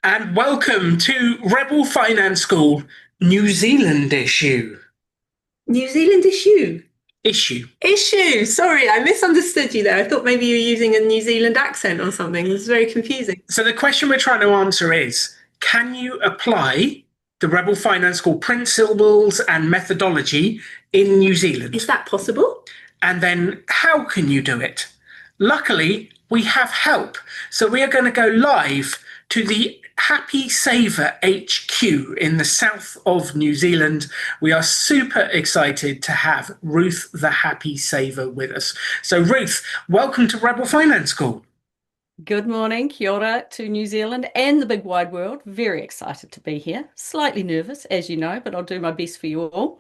And welcome to Rebel Finance School New Zealand issue. New Zealand issue. Issue. Issue. Sorry, I misunderstood you there. I thought maybe you were using a New Zealand accent or something. This is very confusing. So the question we're trying to answer is, can you apply the Rebel Finance School principles and methodology in New Zealand? Is that possible? And then how can you do it? Luckily, we have help. So we are going to go live to the Happy Saver HQ in the south of New Zealand. We are super excited to have Ruth the Happy Saver with us. So Ruth, welcome to Rebel Finance School. Good morning, kia ora to New Zealand and the big wide world. Very excited to be here. Slightly nervous, as you know, but I'll do my best for you all.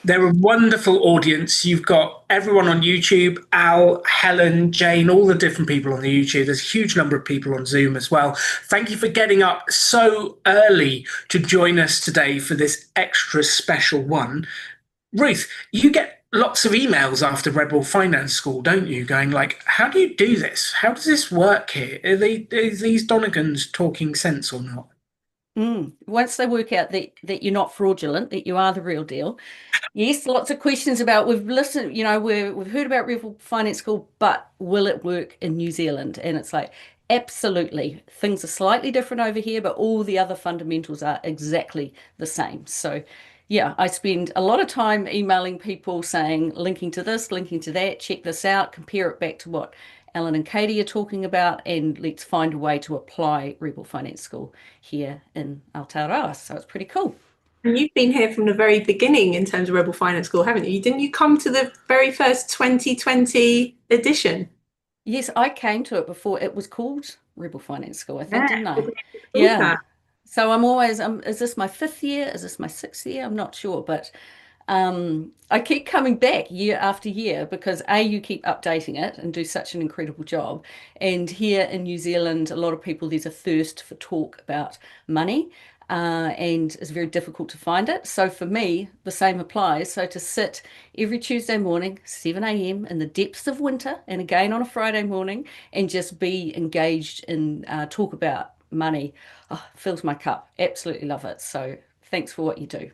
They're a wonderful audience. You've got everyone on YouTube, Al, Helen, Jane, all the different people on the YouTube. There's a huge number of people on Zoom as well. Thank you for getting up so early to join us today for this extra special one. Ruth, you get lots of emails after Rebel Finance School, don't you? Going like, how do you do this? How does this work here? Are these Donegans talking sense or not? Once they work out that you're not fraudulent, that you are the real deal. Yes, lots of questions about, we've listened, we've heard about Rebel Finance School, but will it work in New Zealand? And it's like, absolutely. Things are slightly different over here, but all the other fundamentals are exactly the same. So yeah, I spend a lot of time emailing people saying, linking to this, linking to that, check this out, compare it back to what Alan and Katie are talking about, and let's find a way to apply Rebel Finance School here in Aotearoa. So it's pretty cool. And you've been here from the very beginning in terms of Rebel Finance School, haven't you? Didn't you come to the very first 2020 edition? Yes, I came to it before it was called Rebel Finance School, I think, didn't I? Yeah. Yeah. So I'm always, is this my 5th year? Is this my 6th year? I'm not sure, but I keep coming back year after year because you keep updating it and do such an incredible job. And here in New Zealand, a lot of people, there's a thirst for talk about money, and it's very difficult to find it. So for me, the same applies. So to sit every Tuesday morning, 7 a.m. in the depths of winter, and again on a Friday morning, and just be engaged in talk about money, fills my cup. Absolutely love it. So thanks for what you do.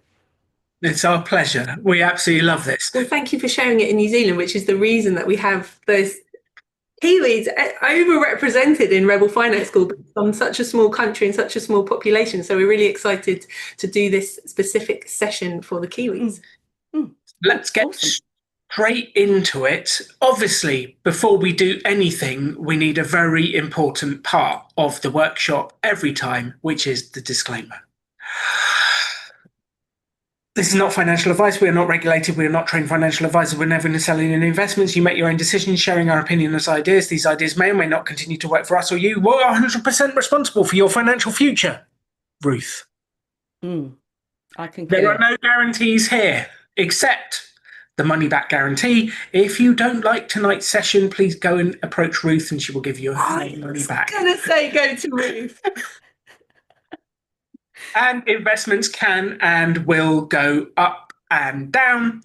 It's our pleasure. We absolutely love this. Well, thank you for sharing it in New Zealand, which is the reason that we have those Kiwis overrepresented in Rebel Finance School on such a small country and such a small population. So we're really excited to do this specific session for the Kiwis. Let's get straight into it. Obviously, before we do anything, we need a very important part of the workshop every time, which is the disclaimer. This is not financial advice. We are not regulated. We are not trained financial advisors. We're never selling any investments. You make your own decisions, sharing our opinion as ideas. These ideas may or may not continue to work for us or you. We're 100% responsible for your financial future. Ruth. I concur. There are no guarantees here, except the money back guarantee. If you don't like tonight's session, please go and approach Ruth and she will give you money back. I was going to say go to Ruth. And investments can and will go up and down.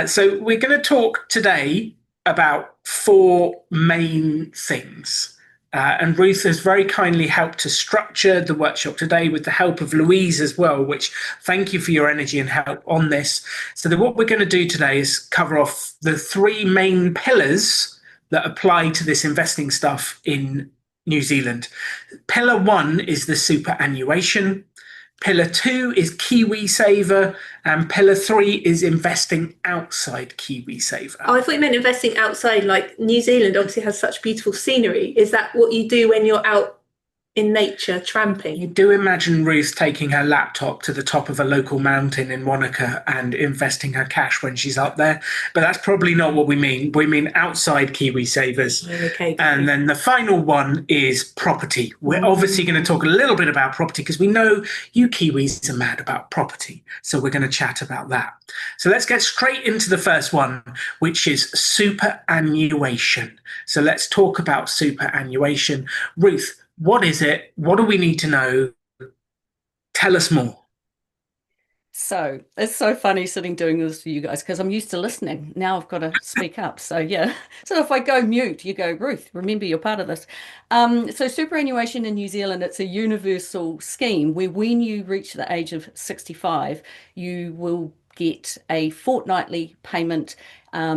So we're going to talk today about 4 main things. And Ruth has very kindly helped to structure the workshop today with the help of Louise as well, which thank you for your energy and help on this. So what we're going to do today is cover off the 3 main pillars that apply to this investing stuff in New Zealand. Pillar 1 is the superannuation. Pillar 2 is KiwiSaver, and Pillar 3 is investing outside KiwiSaver. Oh, I thought you meant investing outside, like New Zealand obviously has such beautiful scenery. Is that what you do when you're out in nature tramping? You do imagine Ruth taking her laptop to the top of a local mountain in Wanaka and investing her cash when she's up there, but that's probably not what we mean. We mean outside KiwiSavers. Okay. And then the final one is property. We're obviously going to talk a little bit about property because we know you Kiwis are mad about property. So we're going to chat about that. So let's get straight into the first one, which is superannuation. So let's talk about superannuation. Ruth, what is it? What do we need to know? Tell us more. So it's so funny sitting doing this for you guys because I'm used to listening. Now I've got to speak up. So yeah. So if I go mute, you go, Ruth, remember you're part of this. So superannuation in New Zealand, it's a universal scheme where when you reach the age of 65, you will get a fortnightly payment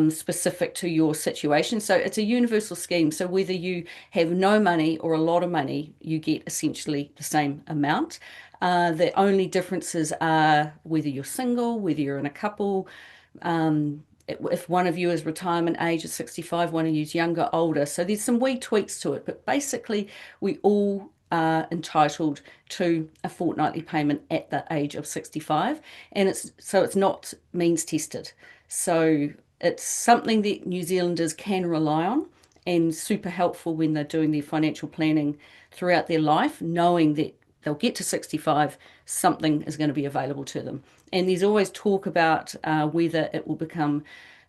specific to your situation. So it's a universal scheme. So whether you have no money or a lot of money, you get essentially the same amount. The only differences are whether you're single, whether you're in a couple, if one of you is retirement age at 65, one of you is younger, older. So there's some wee tweaks to it, but basically we all are entitled to a fortnightly payment at the age of 65, and it's not means tested. So it's something that New Zealanders can rely on and super helpful when they're doing their financial planning throughout their life, knowing that they'll get to 65, something is going to be available to them. And there's always talk about whether it will become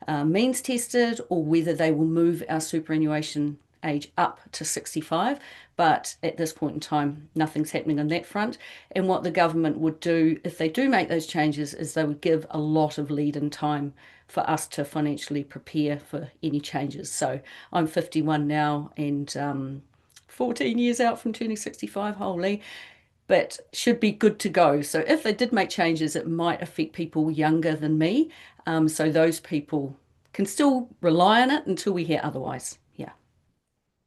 means tested or whether they will move our superannuation age up to 65. But at this point in time, nothing's happening on that front. And what the government would do if they do make those changes is they would give a lot of lead-in time for us to financially prepare for any changes. So I'm 51 now and 14 years out from turning 65, holy, but should be good to go. So if they did make changes, it might affect people younger than me. So those people can still rely on it until we hear otherwise. Yeah.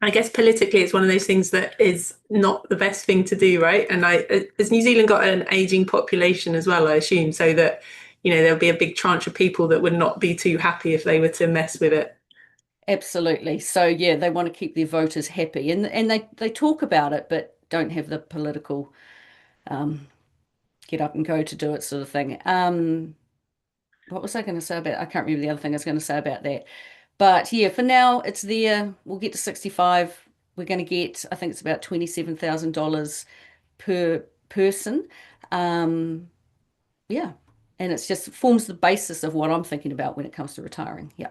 I guess politically, it's one of those things that is not the best thing to do, right? And has New Zealand got an aging population as well, I assume, so that, there'll be a big tranche of people that would not be too happy if they were to mess with it. Absolutely. So yeah, they want to keep their voters happy, and they talk about it, but don't have the political get up and go to do it sort of thing. What was I going to say about? I can't remember the other thing I was going to say about that. But yeah, for now it's there. We'll get to 65. We're going to get, I think it's about $27,000 per person. Yeah, and it's just forms the basis of what I'm thinking about when it comes to retiring. Yeah.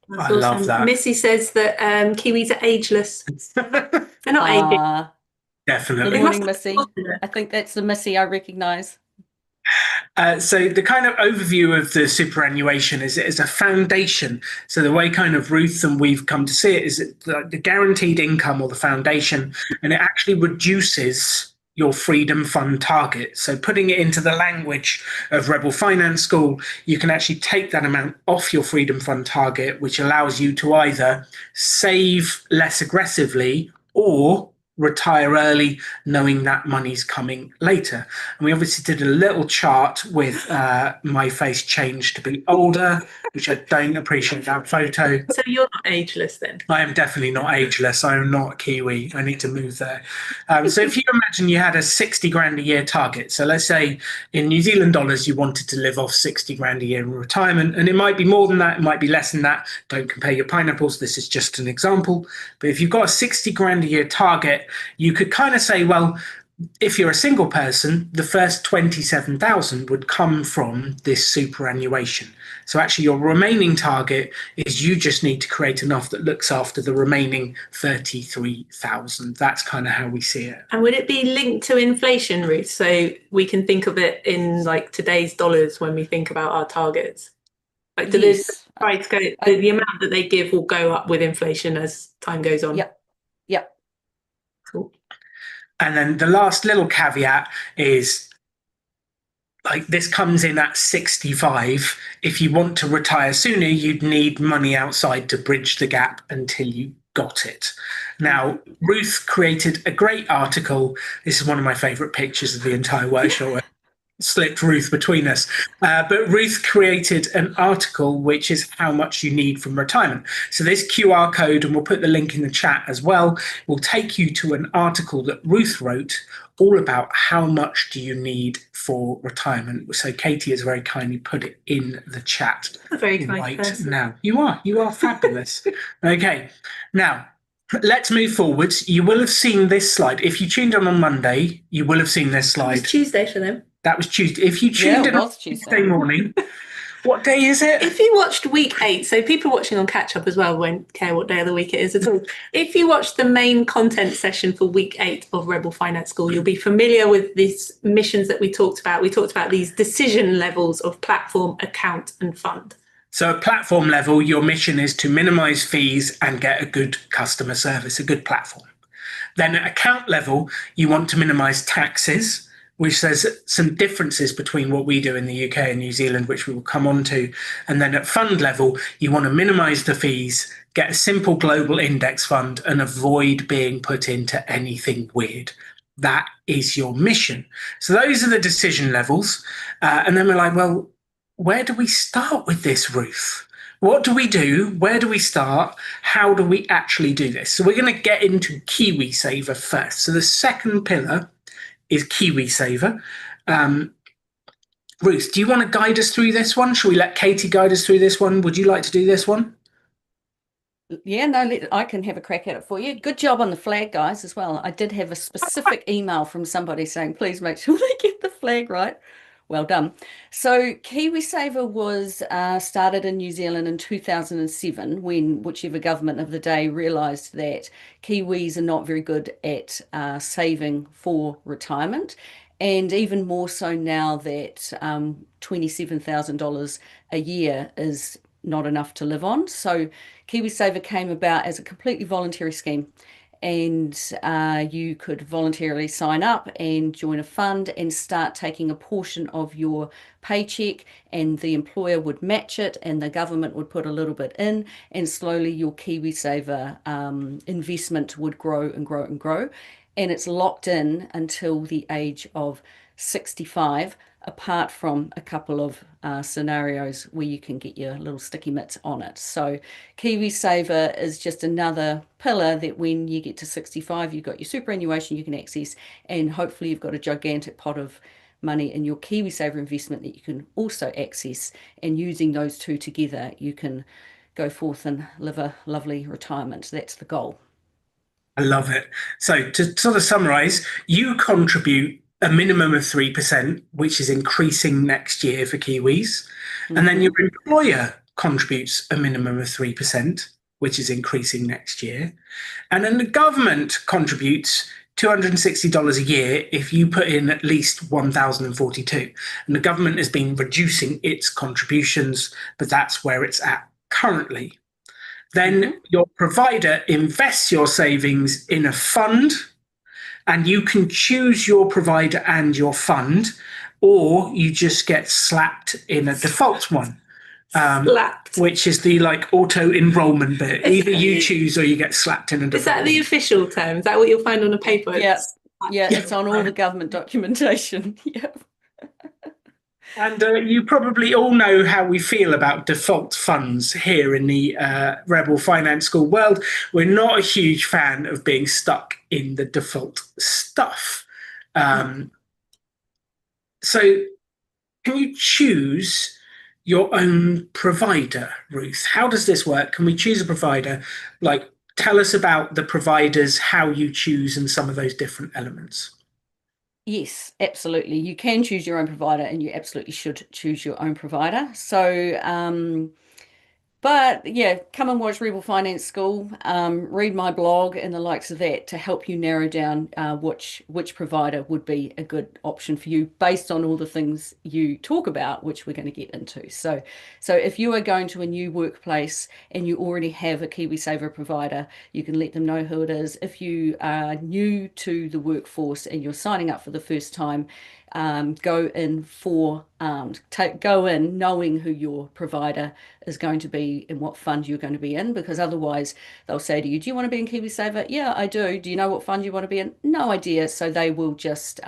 That's awesome. Love that. Missy says that Kiwis are ageless. They're not aging. Definitely. Good morning, Missy. I think that's the Missy I recognise. So the kind of overview of the superannuation is a foundation. So the way kind of Ruth and we've come to see it is the guaranteed income or the foundation, and it actually reduces your freedom fund target. So putting it into the language of Rebel Finance School, you can actually take that amount off your freedom fund target, which allows you to either save less aggressively or retire early, knowing that money's coming later. And we obviously did a little chart with my face changed to be older, which I don't appreciate that photo. So you're not ageless then? I am definitely not ageless. I am not Kiwi. I need to move there. So if you imagine you had a 60 grand a year target, so let's say in New Zealand dollars, you wanted to live off 60 grand a year in retirement, and it might be more than that, it might be less than that. Don't compare your pineapples. This is just an example. But if you've got a 60 grand a year target, you could kind of say, well, if you're a single person, the first 27,000 would come from this superannuation. So actually your remaining target is you just need to create enough that looks after the remaining 33,000. That's kind of how we see it. And would it be linked to inflation, Ruth? So we can think of it in like today's dollars when we think about our targets. Like do Yes. this price go, the amount that they give will go up with inflation as time goes on? Yep. Yep. Cool. And then the last little caveat is, like, this comes in at 65. If you want to retire sooner, you'd need money outside to bridge the gap until you got it. Now, Ruth created a great article. This is one of my favorite pictures of the entire workshop. Slipped Ruth between us. But Ruth created an article which is how much you need from retirement. So this QR code, and we'll put the link in the chat as well, will take you to an article that Ruth wrote all about how much do you need for retirement. So Katie has very kindly put it in the chat Very kind person. now. You are fabulous. Okay, now let's move forwards. You will have seen this slide. If you tuned in on Monday, you will have seen this slide. It's Tuesday for them. That was Tuesday. If you tuned in on Tuesday Tuesday morning, What day is it? If you watched week 8, so people watching on catch up as well won't care what day of the week it is at all. If you watch the main content session for week 8 of Rebel Finance School, you'll be familiar with these missions that we talked about. We talked about these decision levels of platform, account, and fund. So at platform level, your mission is to minimize fees and get a good customer service, a good platform. Then at account level, you want to minimize taxes, which there's some differences between what we do in the UK and New Zealand, which we will come on to. And then at fund level, you want to minimize the fees, get a simple global index fund, and avoid being put into anything weird. That is your mission. So those are the decision levels. And then we're like, well, where do we start with this, Ruth? What do we do? Where do we start? How do we actually do this? So we're going to get into KiwiSaver first. So the second pillar is KiwiSaver. Ruth, do you want to guide us through this one? Shall we let Katie guide us through this one? Would you like to do this one? Yeah, no, I can have a crack at it for you. Good job on the flag, guys, as well. I did have a specific email from somebody saying, please make sure they get the flag right. Well done. So KiwiSaver was started in New Zealand in 2007 when whichever government of the day realised that Kiwis are not very good at saving for retirement. And even more so now that $27,000 a year is not enough to live on. So KiwiSaver came about as a completely voluntary scheme. And you could voluntarily sign up and join a fund and start taking a portion of your paycheck, and the employer would match it and the government would put a little bit in, and slowly your KiwiSaver investment would grow and grow and grow. And it's locked in until the age of 65, apart from a couple of scenarios where you can get your little sticky mitts on it. So KiwiSaver is just another pillar that when you get to 65, you've got your superannuation you can access, and hopefully you've got a gigantic pot of money in your KiwiSaver investment that you can also access. And using those two together, you can go forth and live a lovely retirement. That's the goal. I love it. So to sort of summarize, you contribute a minimum of 3%, which is increasing next year for Kiwis. And then your employer contributes a minimum of 3%, which is increasing next year. And then the government contributes $260 a year if you put in at least 1,042. And the government has been reducing its contributions, but that's where it's at currently. Then your provider invests your savings in a fund, and you can choose your provider and your fund, or you just get slapped in a default one, which is the like auto enrollment bit. Either you choose or you get slapped in a default. Is that the official term? Is that what you'll find on a paper? Yeah, it's on all the government documentation. Yeah. And you probably all know how we feel about default funds here in the Rebel Finance School world. We're not a huge fan of being stuck in the default stuff. So can you choose your own provider, Ruth? How does this work? Can we choose a provider? Like, tell us about the providers, how you choose, and some of those different elements. Yes, absolutely. You can choose your own provider, and you absolutely should choose your own provider. So, but yeah, come and watch Rebel Finance School, read my blog and the likes of that to help you narrow down which provider would be a good option for you based on all the things you talk about, which we're going to get into. So if you are going to a new workplace and you already have a KiwiSaver provider, you can let them know who it is. If you are new to the workforce and you're signing up for the first time, go in knowing who your provider is going to be and what fund you're going to be in, because otherwise they'll say to you, do you want to be in KiwiSaver? Yeah, I do. Do you know what fund you want to be in? No idea. So they will just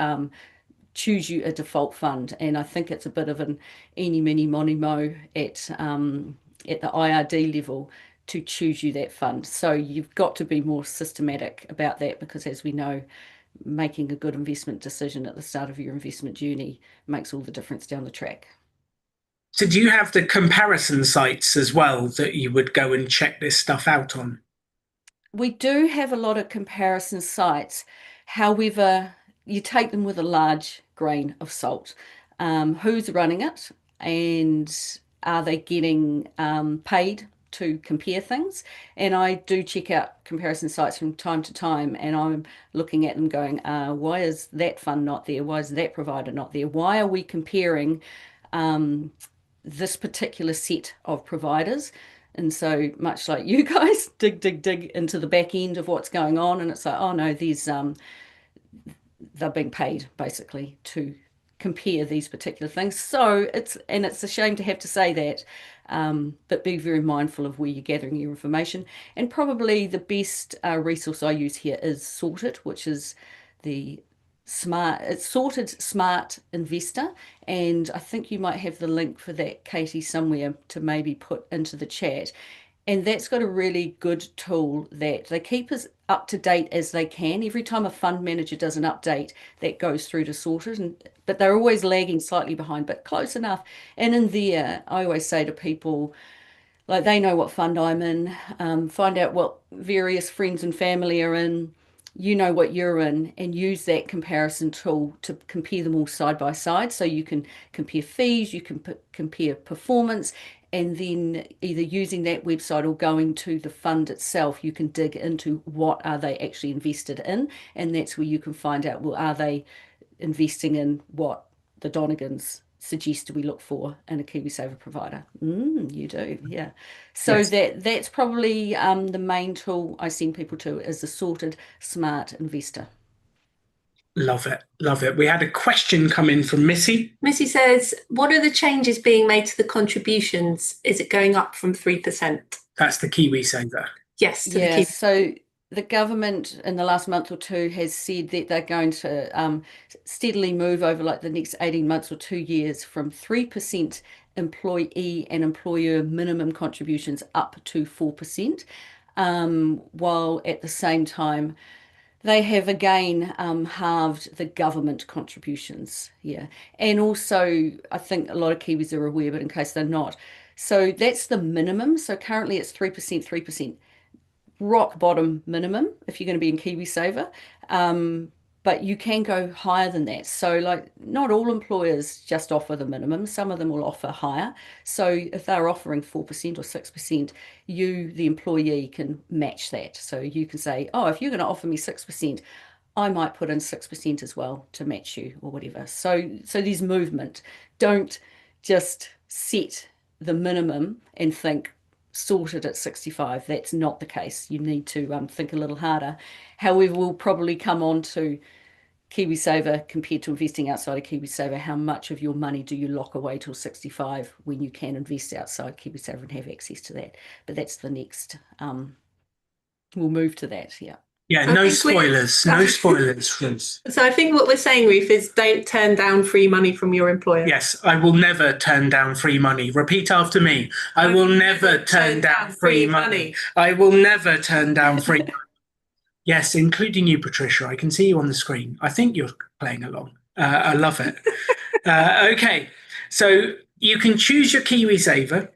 choose you a default fund. And I think it's a bit of an eeny, meeny, mony, mo at the IRD level to choose you that fund. So you've got to be more systematic about that, because as we know, making a good investment decision at the start of your investment journey makes all the difference down the track. So do you have the comparison sites as well that you would go and check this stuff out on? We do have a lot of comparison sites. However, you take them with a large grain of salt. Who's running it and are they getting paid to compare things? And I do check out comparison sites from time to time, and I'm looking at them going, why is that fund not there? Why is that provider not there? Why are we comparing this particular set of providers? And so much like you guys dig into the back end of what's going on, and it's like, oh no, they're being paid basically to compare these particular things. So it's a shame to have to say that, but be very mindful of where you're gathering your information. And probably the best resource I use here is Sorted, which is it's Sorted Smart Investor. And I think you might have the link for that, Katie, somewhere to maybe put into the chat. And that's got a really good tool that they keep as up to date as they can. Every time a fund manager does an update, that goes through to Sorted, but they're always lagging slightly behind, but close enough. And in there, I always say to people, like, they know what fund I'm in, find out what various friends and family are in, you know what you're in, and use that comparison tool to compare them all side by side. So you can compare fees, you can compare performance, and then either using that website or going to the fund itself, you can dig into what are they actually invested in. And that's where you can find out, well, are they investing in what the Donegans suggest we look for in a KiwiSaver provider? You do, yeah. So yes. That's probably the main tool I send people to, is the Sorted Smart Investor. Love it. Love it. We had a question come in from Missy. Missy says, what are the changes being made to the contributions? Is it going up from 3%? That's the KiwiSaver. Yes. So the government in the last month or two has said that they're going to steadily move over like the next 18 months or 2 years from 3% employee and employer minimum contributions up to 4%, while at the same time they have again halved the government contributions. Yeah. And also, I think a lot of Kiwis are aware, but in case they're not. So that's the minimum. So currently it's 3%, rock bottom minimum if you're going to be in KiwiSaver. But you can go higher than that. So like, not all employers just offer the minimum. Some of them will offer higher. So if they're offering 4% or 6%, you, the employee, can match that. So you can say, oh, if you're going to offer me 6%, I might put in 6% as well to match you, or whatever. So there's movement. Don't just set the minimum and think, sorted at 65. That's not the case. You need to think a little harder. However, we'll probably come on to KiwiSaver compared to investing outside of KiwiSaver. How much of your money do you lock away till 65 when you can invest outside KiwiSaver and have access to that? But that's the next. We'll move to that. Yeah. Yeah, no spoilers. No spoilers, Ruth. So I think what we're saying, Ruth, is don't turn down free money from your employer. Yes, I will never turn down free money. Repeat after me. I will never turn down free money. I will never turn down free money. Yes, including you, Patricia. I can see you on the screen. I think you're playing along. I love it. Okay, so you can choose your KiwiSaver.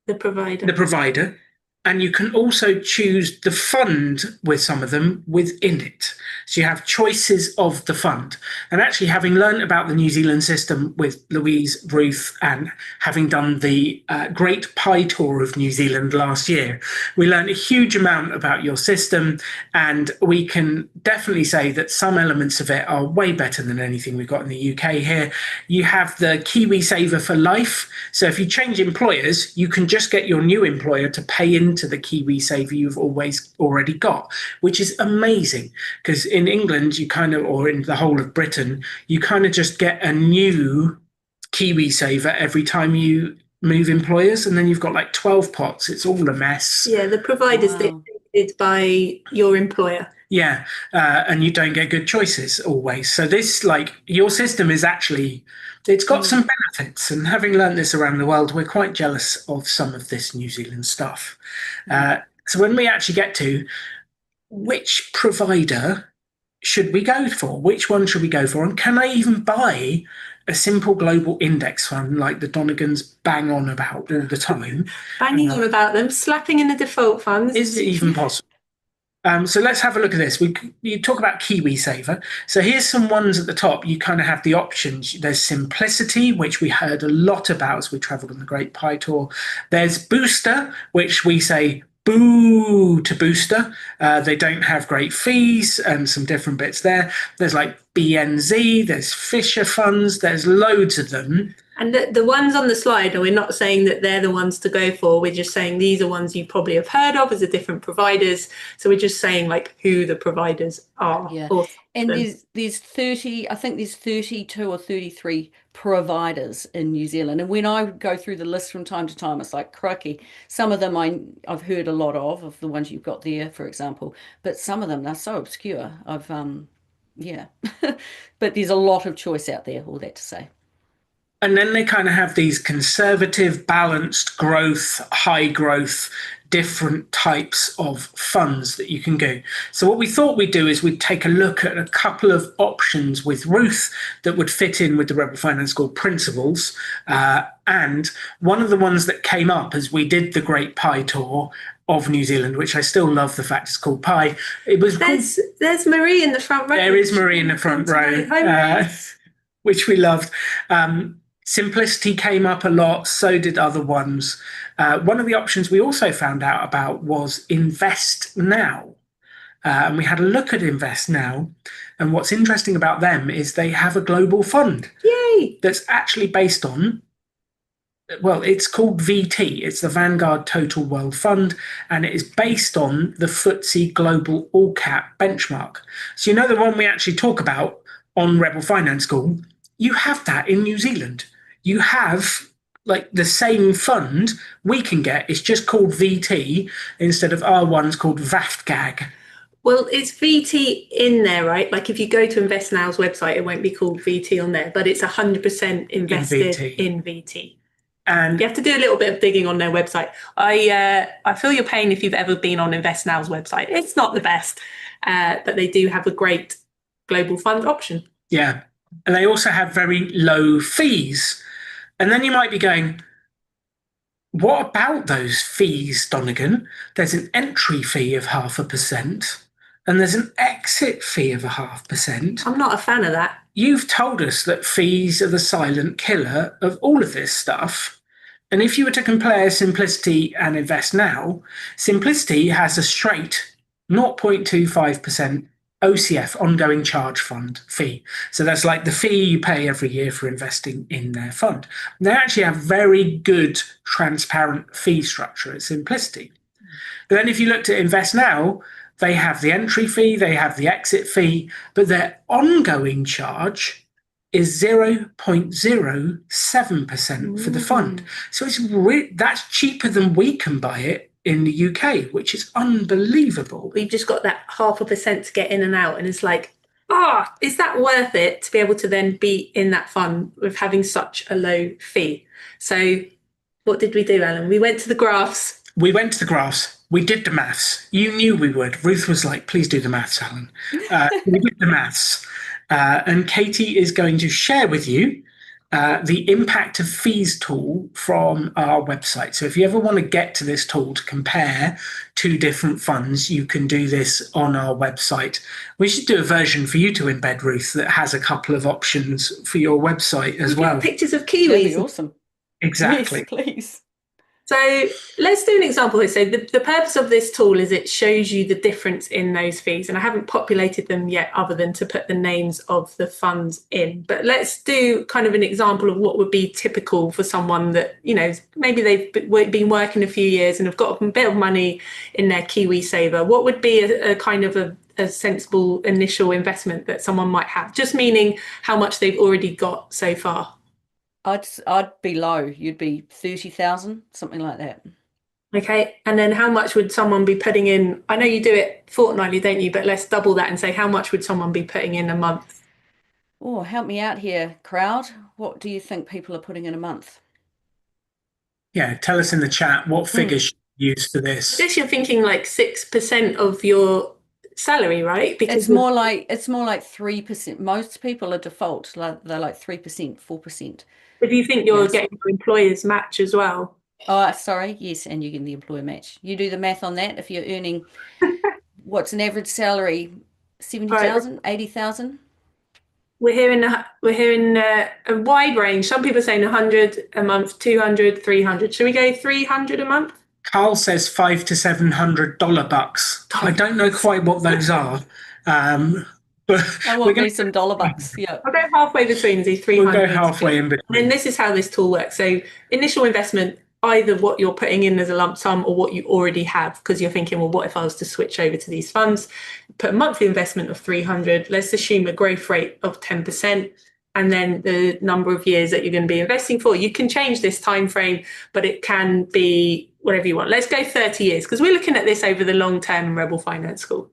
The provider. And you can also choose the fund with some of them within it. So you have choices of the fund. And actually, having learned about the New Zealand system with Louise, Ruth, and having done the Great Pie Tour of New Zealand last year, we learned a huge amount about your system. And we can definitely say that some elements of it are way better than anything we've got in the UK here. You have the KiwiSaver for life. So if you change employers, you can just get your new employer to pay into the KiwiSaver you've already got, which is amazing, because in England or in the whole of Britain, you kind of just get a new KiwiSaver every time you move employers, and then you've got like 12 pots. It's all a mess. Yeah, the provider's dictated by your employer. Yeah, and you don't get good choices always. So this, like, your system is actually, it's got some benefits. And having learned this around the world, we're quite jealous of some of this New Zealand stuff. So when we actually get to which provider should we go for, which one should we go for, and can I even buy a simple global index fund like the Donegans bang on about all the time? Banging on about them, slapping in the default funds. Is it even possible? So let's have a look at this. You talk about KiwiSaver. So here's some ones at the top. You kind of have the options. There's Simplicity, which we heard a lot about as we travelled on the Great Pi Tour. There's Booster, which we say boo to Booster. They don't have great fees and some different bits there. There's like BNZ, there's Fisher Funds, there's loads of them. And the ones on the slide, we're not saying that they're the ones to go for. We're just saying these are ones you probably have heard of as the different providers. So we're just saying like who the providers are. Yeah. And there's 30, I think there's 32 or 33 providers in New Zealand. And when I go through the list from time to time, it's like, crikey, some of them I've heard a lot of the ones you've got there, for example. But some of them, they're so obscure. Yeah. But there's a lot of choice out there, all that to say. And then they kind of have these conservative, balanced growth, high growth, different types of funds that you can go. So what we thought we'd do is we'd take a look at a couple of options with Ruth that would fit in with the Rebel Finance School principles. And one of the ones that came up as we did the Great Pi Tour of New Zealand, which I still love the fact it's called Pi. It was there's Marie in the front row. There is Marie in the front row, which we loved. Simplicity came up a lot, so did other ones. One of the options we also found out about was Invest Now. And we had a look at Invest Now. And what's interesting about them is they have a global fund. Yay! That's actually based on, well, it's called VT. It's the Vanguard Total World Fund. And it is based on the FTSE Global All Cap benchmark. So you know the one we actually talk about on Rebel Finance School? You have that in New Zealand. You have like the same fund we can get. It's just called VT instead of our one's called VAFTGAG. Well, it's VT in there, right? Like if you go to Invest Now's website, it won't be called VT on there, but it's 100% invested in VT. And you have to do a little bit of digging on their website. I feel your pain if you've ever been on Invest Now's website. It's not the best, but they do have a great global fund option. Yeah. And they also have very low fees. And then you might be going, what about those fees, Donegan? There's an entry fee of 0.5%, and there's an exit fee of 0.5%. I'm not a fan of that. You've told us that fees are the silent killer of all of this stuff. And if you were to compare Simplicity and Invest Now, Simplicity has a straight 0.25% OCF, ongoing charge fund fee. So that's like the fee you pay every year for investing in their fund. They actually have very good, transparent fee structure at Simplicity. But then if you looked at Invest Now, they have the entry fee, they have the exit fee, but their ongoing charge is 0.07% for the fund. So that's cheaper than we can buy it in the UK, which is unbelievable. We've just got that 0.5% to get in and out. And it's like, is that worth it to be able to then be in that fund with having such a low fee? So what did we do, Alan? We went to the graphs. We went to the graphs. We did the maths. You knew we would. Ruth was like, please do the maths, Alan. We did the maths. And Katie is going to share with you the impact of fees tool from our website. So if you ever want to get to this tool to compare two different funds, you can do this on our website. We should do a version for you to embed, Ruth, that has a couple of options for your website as well. Pictures of kiwis. That'd be awesome. Exactly. Yes, please. So let's do an example here. So the purpose of this tool is it shows you the difference in those fees. And I haven't populated them yet other than to put the names of the funds in. But let's do kind of an example of what would be typical for someone that, you know, maybe they've been working a few years and have got a bit of money in their KiwiSaver. What would be a kind of a sensible initial investment that someone might have? Just meaning how much they've already got so far. I'd be low. You'd be 30,000, something like that. Okay. And then how much would someone be putting in? I know you do it fortnightly, don't you? But let's double that and say, how much would someone be putting in a month? Oh, help me out here, crowd. What do you think people are putting in a month? Yeah, tell us in the chat what figures you use for this. I guess you're thinking like 6% of your salary, right? Because it's more like 3%. Most people are default, they're like 3%, 4%. But do you think you're getting your employer's match as well? Oh, sorry. Yes, and you're getting the employer match. You do the math on that. If you're earning what's an average salary? 70,000, 80,000? We're hearing a wide range. Some people are saying 100 a month, 200, 300. Should we go 300 a month? Carl says $500 to $700 bucks. I don't know quite what those are, but I want me some dollar bucks. Yeah. I'll go halfway between the 300. We'll go halfway in between. And this is how this tool works. So initial investment, either what you're putting in as a lump sum or what you already have, because you're thinking, well, what if I was to switch over to these funds? Put a monthly investment of 300. Let's assume a growth rate of 10%. And then the number of years that you're going to be investing for. You can change this time frame, but it can be whatever you want. Let's go 30 years, because we're looking at this over the long term in Rebel Finance School.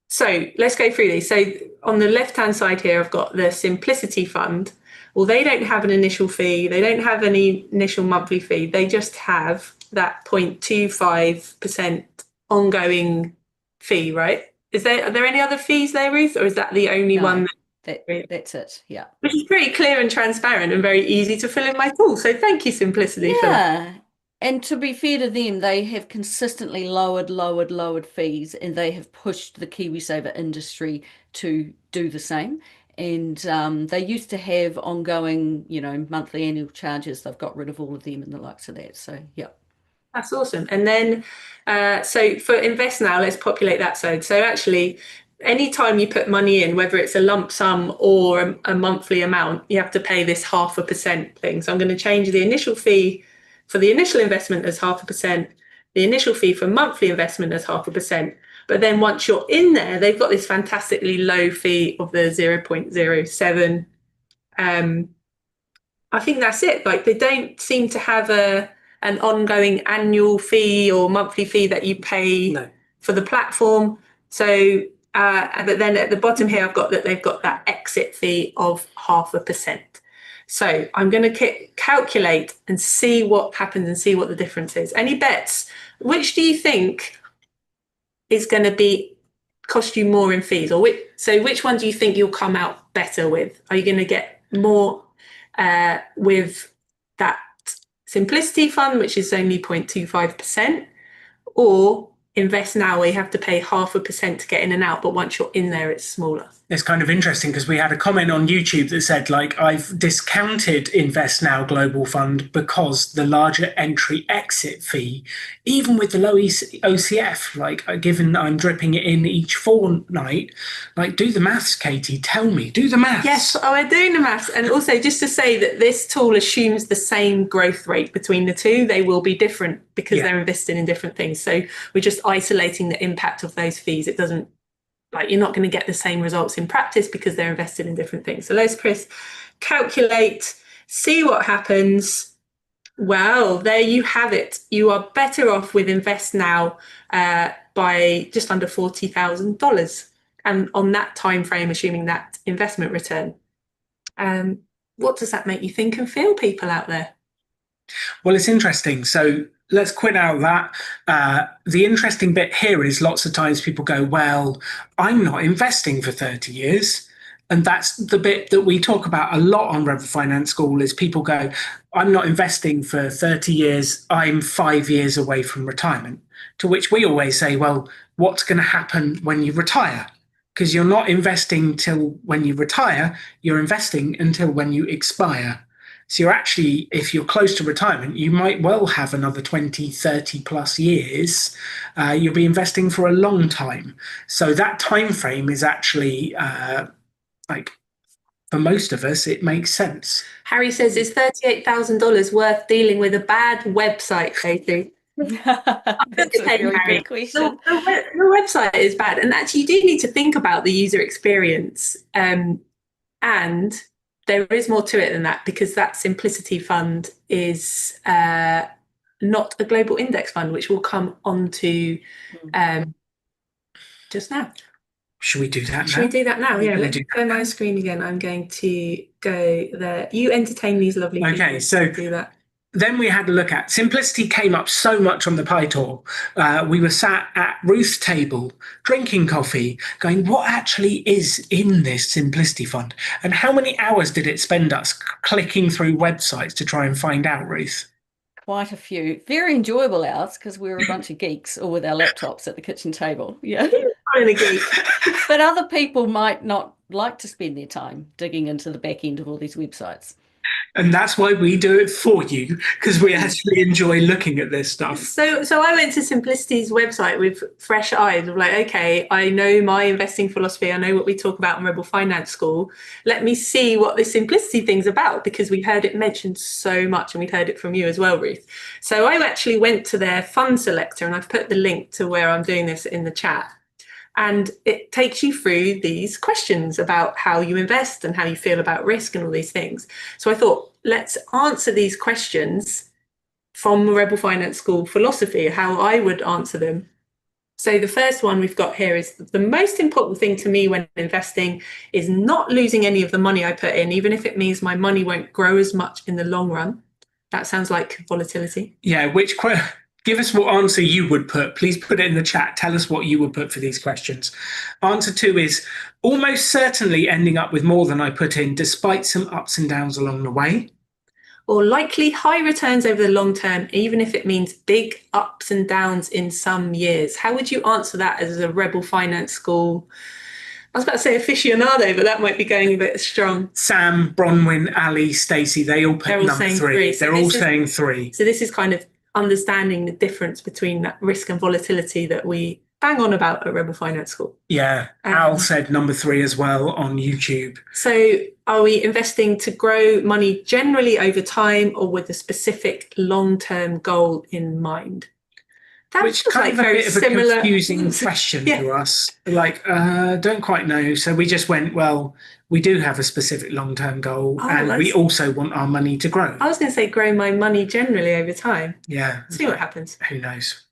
So let's go through these. So on the left-hand side here, I've got the Simplicity Fund. Well, they don't have an initial fee. They don't have any initial monthly fee. They just have that 0.25% ongoing fee, right? Are there any other fees there, Ruth, or is that the only one? That's it, yeah. Which is pretty clear and transparent and very easy to fill in my tool. So thank you, Simplicity, for that. And to be fair to them, they have consistently lowered fees, and they have pushed the KiwiSaver industry to do the same. And they used to have ongoing, monthly annual charges. They've got rid of all of them and the likes of that. So, yeah. That's awesome. And then, so for Invest Now, let's populate that side. So actually, anytime you put money in, whether it's a lump sum or a monthly amount, you have to pay this 0.5% thing. So I'm going to change the initial fee for the initial investment as 0.5%, the initial fee for monthly investment as 0.5%. But then once you're in there, they've got this fantastically low fee of the 0.07. I think that's it. Like, they don't seem to have an ongoing annual fee or monthly fee that you pay for the platform. So, but then at the bottom here, I've got that they've got that exit fee of 0.5%. So I'm going to calculate and see what happens and see what the difference is. Any bets? Which do you think is going to cost you more in fees? Or which one do you think you'll come out better with? Are you going to get more with that Simplicity Fund, which is only 0.25%, or Invest Now, where you have to pay 0.5% to get in and out, but once you're in there, it's smaller? It's kind of interesting because we had a comment on YouTube that said, like, I've discounted Invest Now Global Fund because the larger entry exit fee, even with the low OCF, like, given that I'm dripping it in each fortnight, like, do the maths, Katie, tell me, do the maths. Yes, we're doing the maths. And also just to say that this tool assumes the same growth rate between the two. They will be different because they're investing in different things. So we're just isolating the impact of those fees. It doesn't, like, you're not going to get the same results in practice because they're invested in different things. So let's press calculate, see what happens. Well, there you have it. You are better off with Invest Now by just under $40,000, and on that time frame, assuming that investment return. What does that make you think and feel, people out there? Well, it's interesting. So let's quit out that. The interesting bit here is lots of times people go, well, I'm not investing for 30 years. And that's the bit that we talk about a lot on Rebel Finance School is people go, I'm not investing for 30 years. I'm 5 years away from retirement. To which we always say, well, what's going to happen when you retire? Because you're not investing till when you retire, you're investing until when you expire. So you're actually, if you're close to retirement, you might well have another 20, 30 plus years. You'll be investing for a long time. So that time frame is actually, like, for most of us, it makes sense. Harry says, is $38,000 worth dealing with a bad website, Katie? That's a very good question. The website is bad. And actually, you do need to think about the user experience. And there is more to it than that, because that Simplicity Fund is not a global index fund, which we'll come on to just now. Should we do that now? Should we do that now? Yeah, let's go my screen again. I'm going to go there. You entertain these lovely people. Okay, so do that. Then we had a look at Simplicity. Came up so much on the Pi Tour. We were sat at Ruth's table, drinking coffee, going, what actually is in this Simplicity Fund? And how many hours did it spend us clicking through websites to try and find out, Ruth? quite a few very enjoyable hours because we were a bunch of geeks all with our laptops at the kitchen table. Yeah. I'm a geek. But other people might not like to spend their time digging into the back end of all these websites. And that's why we do it for you, because we actually enjoy looking at this stuff. So I went to Simplicity's website with fresh eyes of like, okay, I know my investing philosophy. I know what we talk about in Rebel Finance School. Let me see what this Simplicity thing's about, because we heard it mentioned so much and we'd heard it from you as well, Ruth. So I actually went to their fund selector, and I've put the link to where I'm doing this in the chat. And it takes you through these questions about how you invest and how you feel about risk and all these things. So I thought, let's answer these questions from Rebel Finance School philosophy, how I would answer them. So the first one we've got here is, the most important thing to me when investing is not losing any of the money I put in, even if it means my money won't grow as much in the long run. That sounds like volatility. Yeah, give us what answer you would put. Please put it in the chat. Tell us what you would put for these questions. Answer 2 is almost certainly ending up with more than I put in, despite some ups and downs along the way. Or likely high returns over the long term, even if it means big ups and downs in some years. How would you answer that as a Rebel Finance School? I was about to say aficionado, but that might be going a bit strong. Sam, Bronwyn, Ali, Stacey, they all put number 3. They're all saying 3. So this is kind of understanding the difference between that risk and volatility that we bang on about at Rebel Finance School. Yeah, Al said number 3 as well on YouTube. So are we investing to grow money generally over time, or with a specific long-term goal in mind? Which kind of a bit of a confusing question to us. Like, don't quite know. So we just went, well, we do have a specific long-term goal, and we also want our money to grow. I was going to say grow my money generally over time. Yeah. See what happens. Who knows?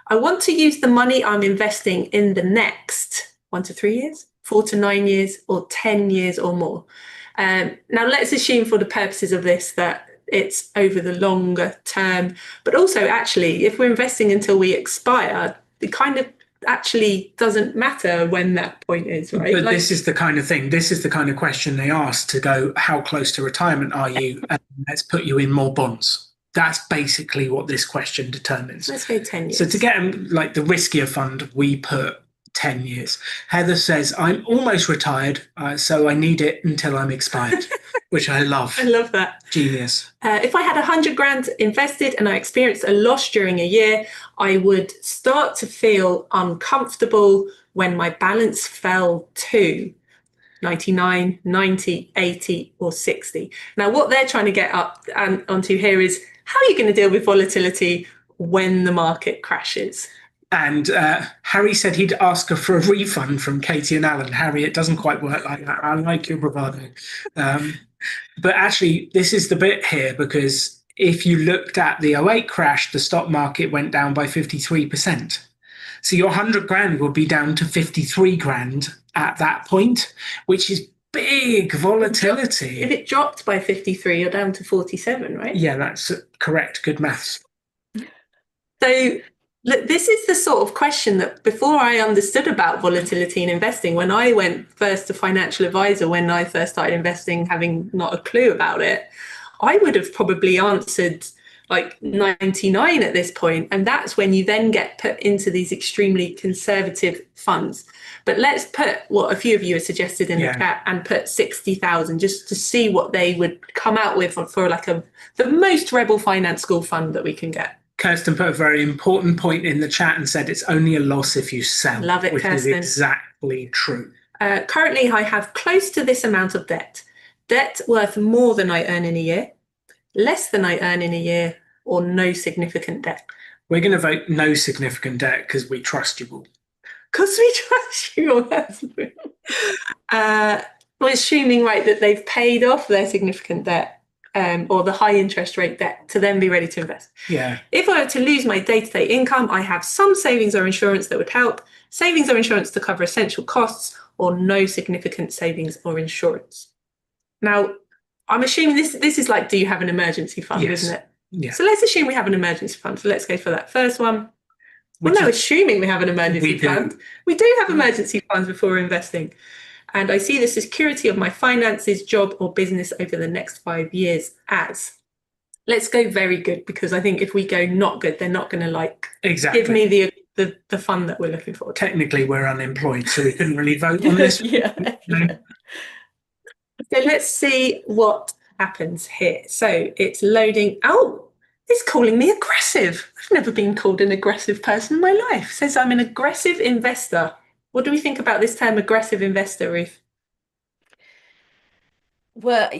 I want to use the money I'm investing in the next 1 to 3 years, 4 to 9 years, or 10 years or more. Now, let's assume for the purposes of this that it's over the longer term, but also actually, if we're investing until we expire, it kind of actually doesn't matter when that point is, right? But this is the kind of thing, this is the kind of question they ask to go, how close to retirement are you? And let's put you in more bonds. That's basically what this question determines. Let's go 10 years. So to get like the riskier fund, we put 10 years. Heather says, I'm almost retired, so I need it until I'm expired, which I love. I love that. Genius. If I had 100 grand invested and I experienced a loss during a year, I would start to feel uncomfortable when my balance fell to 99, 90, 80, or 60. Now, what they're trying to get up and onto here is, how are you going to deal with volatility when the market crashes? And Harry said he'd ask her for a refund from Katie and Alan. Harry, it doesn't quite work like that. I like your bravado. But actually, this is the bit here, because if you looked at the 08 crash, the stock market went down by 53%. So your 100 grand would be down to 53 grand at that point, which is big volatility. If it dropped by 53, you're down to 47, right? Yeah, that's correct. Good maths. So look, this is the sort of question that before I understood about volatility in investing, when I went first to financial advisor, when I first started investing, having not a clue about it, I would have probably answered like 99 at this point. And that's when you then get put into these extremely conservative funds. But let's put what a few of you have suggested in the chat and put 60,000 just to see what they would come out with for like the most Rebel Finance School fund that we can get. Kirsten put a very important point in the chat and said it's only a loss if you sell. Love it, which Kirsten. is exactly true. Currently, I have close to this amount of debt. Debt worth more than I earn in a year, less than I earn in a year, or no significant debt. We're going to vote no significant debt because we trust you all. Because we trust you all. We're assuming, right, that they've paid off their significant debt. Or the high interest rate debt to then be ready to invest. Yeah. If I were to lose my day-to-day income, I have some savings or insurance that would help. Savings or insurance to cover essential costs, or no significant savings or insurance. Now, I'm assuming this is like, do you have an emergency fund, isn't it? Yeah. So let's assume we have an emergency fund. So let's go for that first one. Assuming we have an emergency fund. We do have emergency funds before investing. And I see the security of my finances, job, or business over the next 5 years as. let's go very good, because I think if we go not good, they're not going to like Exactly. give me the fun that we're looking for. Technically, we're unemployed, so we couldn't really vote on this. Yeah. So let's see what happens here. So it's loading. Oh, it's calling me aggressive. I've never been called an aggressive person in my life. It says I'm an aggressive investor. What do we think about this term, aggressive investor, Ruth? Well,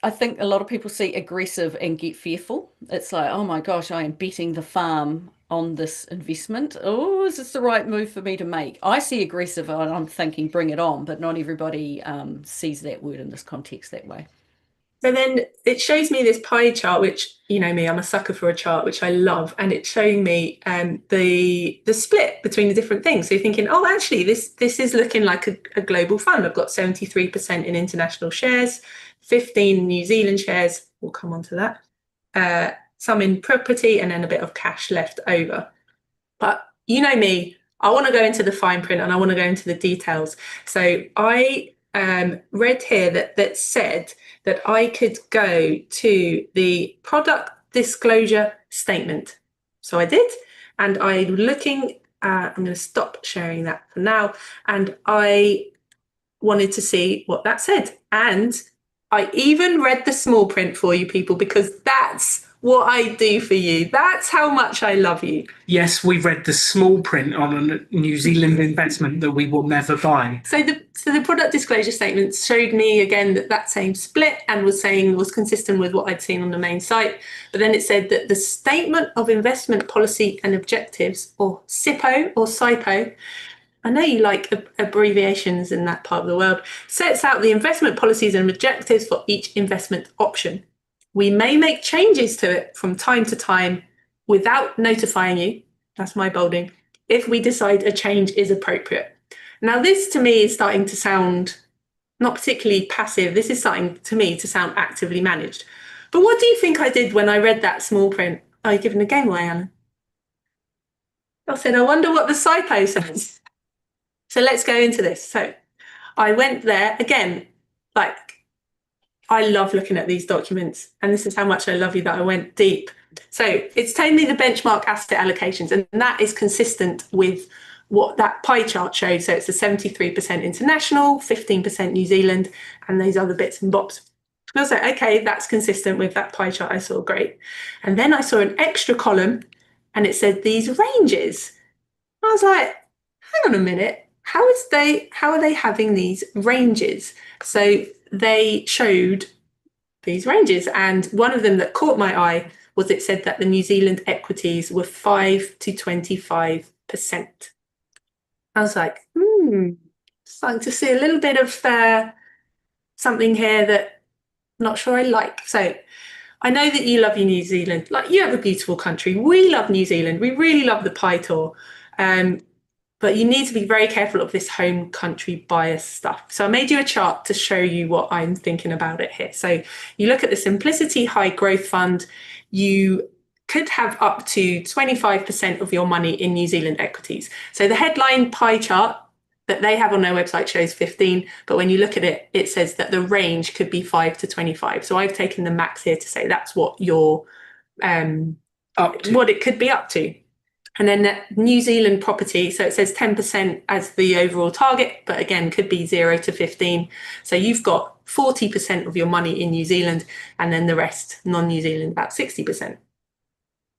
I think a lot of people see aggressive and get fearful. It's like, oh my gosh, I am betting the farm on this investment. Oh, is this the right move for me to make? I see aggressive and I'm thinking bring it on, but not everybody sees that word in this context that way. So then it shows me this pie chart, which, you know me, I'm a sucker for a chart, which I love. And it's showing me the split between the different things. So you're thinking, oh, actually, this is looking like a global fund. I've got 73% in international shares, 15 New Zealand shares. We'll come on to that. Some in property, and then a bit of cash left over. But you know me, I want to go into the fine print and I want to go into the details. So I read here that said that I could go to the product disclosure statement. So I did, and I'm looking, I'm going to stop sharing that for now. And I wanted to see what that said. And I even read the small print for you people, because that's what I do for you. That's how much I love you. Yes, we've read the small print on a New Zealand investment that we will never buy. So the product disclosure statement showed me again that same split, and was consistent with what I'd seen on the main site. But then it said that the Statement of Investment Policy and Objectives, or SIPO or SIPO, I know you like abbreviations in that part of the world, sets out the investment policies and objectives for each investment option. We may make changes to it from time to time without notifying you, that's my bolding, if we decide a change is appropriate. Now, this to me is starting to sound not particularly passive. This is starting to me to sound actively managed. But what do you think I did when I read that small print? Oh, you're giving a game away, Alan. I said, I wonder what the SIPO says. So let's go into this. So I went there again, like, I love looking at these documents, and this is how much I love you that I went deep. So it's telling me the benchmark asset allocations, and that is consistent with what that pie chart showed. So it's a 73% international, 15% New Zealand, and those other bits and bobs. I was like, okay, that's consistent with that pie chart I saw, great. And then I saw an extra column, and it said these ranges. I was like, hang on a minute, how are they having these ranges? So they showed these ranges, and one of them that caught my eye was it said that the New Zealand equities were 5 to 25%. I was like, starting to see a little bit of something here that I'm not sure I like. So I know that you love your New Zealand, like you have a beautiful country. We love New Zealand. We really love the pie tour. But you need to be very careful of this home country bias stuff. So I made you a chart to show you what I'm thinking about it here. So you look at the Simplicity High Growth Fund, you could have up to 25% of your money in New Zealand equities. So the headline pie chart that they have on their website shows 15, but when you look at it, it says that the range could be 5 to 25. So I've taken the max here to say that's what you're what it could be up to. And then New Zealand property, so it says 10% as the overall target, but again, could be 0 to 15. So you've got 40% of your money in New Zealand, and then the rest non-New Zealand, about 60%.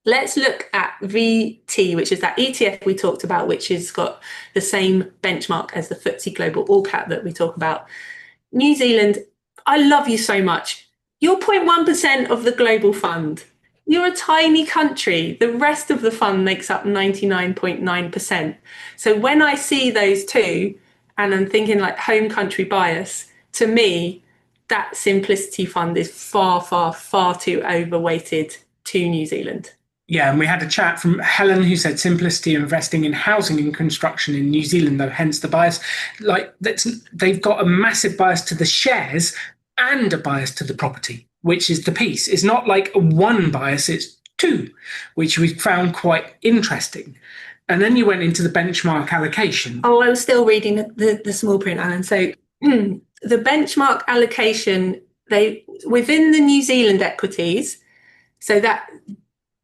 Let's look at VT, which is that ETF we talked about, which has got the same benchmark as the FTSE Global All Cap that we talk about. New Zealand, I love you so much. You're 0.1% of the global fund. You're a tiny country. The rest of the fund makes up 99.9%. So when I see those two, and I'm thinking like home country bias, to me, that Simplicity Fund is far, far, far too overweighted to New Zealand. Yeah, and we had a chat from Helen who said Simplicity investing in housing and construction in New Zealand, though, hence the bias. Like they've got a massive bias to the shares and a bias to the property, which is the piece. It's not like one bias, it's two, which we found quite interesting. And then you went into the benchmark allocation. Oh, I was still reading the small print, Alan. So the benchmark allocation, within the New Zealand equities, So that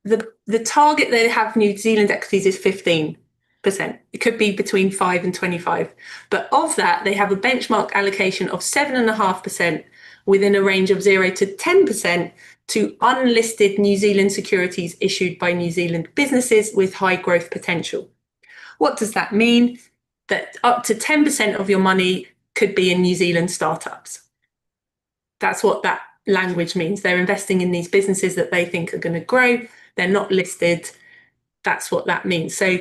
the target they have New Zealand equities is 15%. It could be between 5 and 25. But of that, they have a benchmark allocation of 7.5% within a range of 0 to 10% to unlisted New Zealand securities issued by New Zealand businesses with high growth potential. What does that mean? That up to 10% of your money could be in New Zealand startups. That's what that language means. They're investing in these businesses that they think are going to grow. They're not listed. That's what that means. So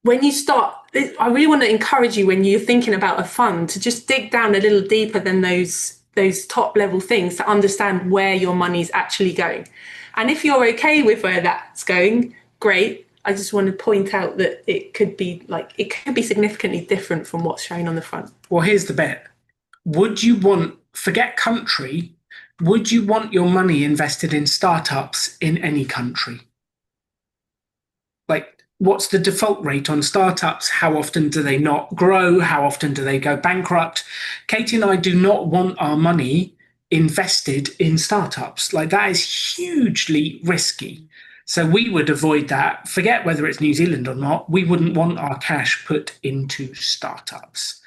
when you start, I really want to encourage you when you're thinking about a fund to just dig down a little deeper than those top level things to understand where your money's actually going. And if you're okay with where that's going, great. I just want to point out that it could be significantly different from what's shown on the front. Well, here's the bet. Forget country, would you want your money invested in startups in any country? Like, what's the default rate on startups? How often do they not grow? How often do they go bankrupt? Katie and I do not want our money invested in startups. Like, that is hugely risky. So we would avoid that. Forget whether it's New Zealand or not. We wouldn't want our cash put into startups.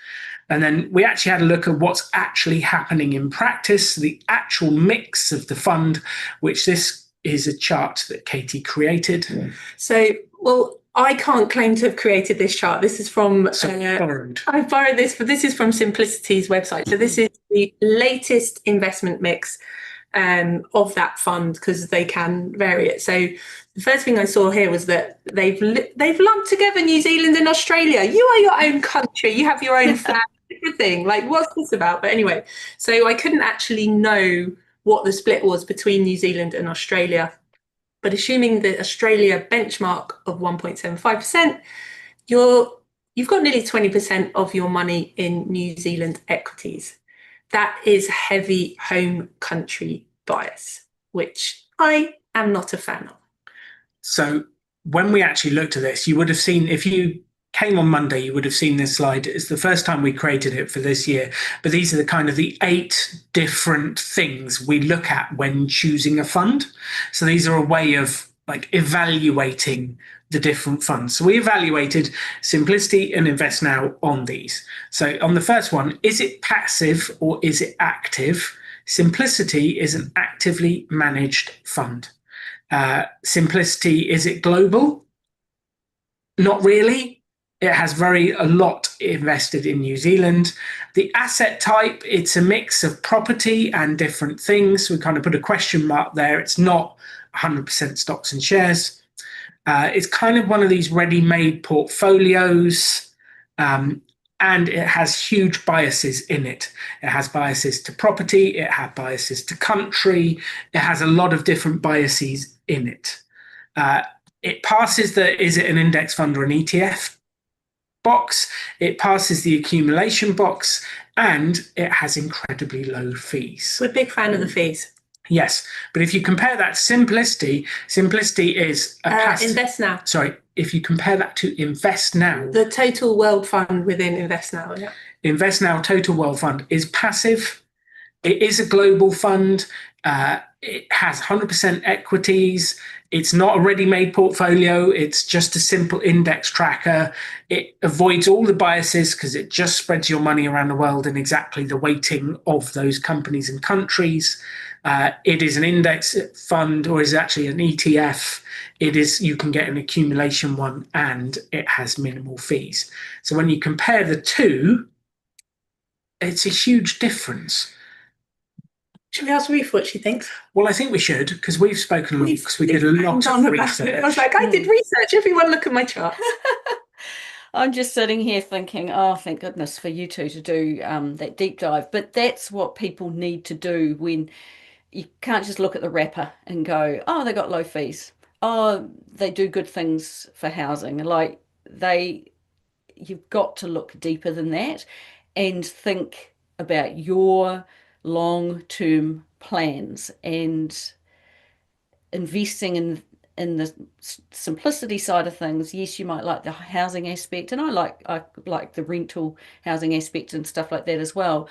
And then we actually had a look at what's actually happening in practice, the actual mix of the fund, which this is a chart that Katie created. So, well, I can't claim to have created this chart. This is from borrowed. I borrowed this, but this is from Simplicity's website. So this is the latest investment mix of that fund, because they can vary it. So the first thing I saw here was that they've lumped together New Zealand and Australia. You are your own country. You have your own flag, everything. Like, what's this about? But anyway, so I couldn't actually know what the split was between New Zealand and Australia. But assuming the Australia benchmark of 1.75%, you've got nearly 20% of your money in New Zealand equities. That is heavy home country bias, which I am not a fan of. So when we actually looked at this, you would have seen, if you came on Monday, you would have seen this slide. It's the first time we created it for this year, but these are the 8 different things we look at when choosing a fund. So these are a way of like evaluating the different funds. So we evaluated Simplicity and Invest Now on these. So on the first one, is it passive or is it active? Simplicity is an actively managed fund. Simplicity, is it global? Not really. It has a lot invested in New Zealand. The asset type, it's a mix of property and different things. We kind of put a question mark there. It's not 100% stocks and shares. It's kind of one of these ready-made portfolios, and it has huge biases in it. It has biases to property. It has biases to country. It has a lot of different biases in it. It passes is it an index fund or an ETF box? It passes the accumulation box, and it has incredibly low fees. We're a big fan of the fees. Yes, but if you compare that to Simplicity is a Invest Now. Sorry, if you compare that to Invest Now, the Total World Fund within Invest Now. Yeah. Invest Now Total World Fund is passive. It is a global fund. It has 100% equities. It's not a ready-made portfolio. It's just a simple index tracker. It avoids all the biases because it just spreads your money around the world in exactly the weighting of those companies and countries. It is an index fund, or is actually an ETF. You can get an accumulation one, and it has minimal fees. So when you compare the two, it's a huge difference. Should we ask Ruth what she thinks? Well, I think we should, because we've spoken a lot, because we did a lot of research. I was like, I did research. Everyone look at my chart. I'm just sitting here thinking, oh, thank goodness for you two to do that deep dive. But that's what people need to do when you can't just look at the wrapper and go, oh, they got low fees. Oh, they do good things for housing. You've got to look deeper than that and think about your long-term plans and investing in the Simplicity side of things. Yes, you might like the housing aspect, and I like the rental housing aspect and stuff like that as well.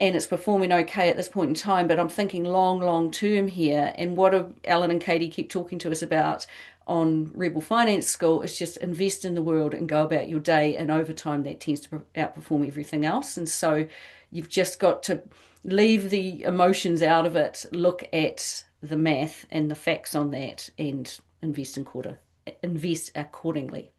and it's performing okay at this point in time, but I'm thinking long term here. And what Alan and Katie keep talking to us about on Rebel Finance School is just invest in the world and go about your day. And over time, that tends to outperform everything else. And so you've just got to leave the emotions out of it, look at the math and the facts on that, and invest accordingly.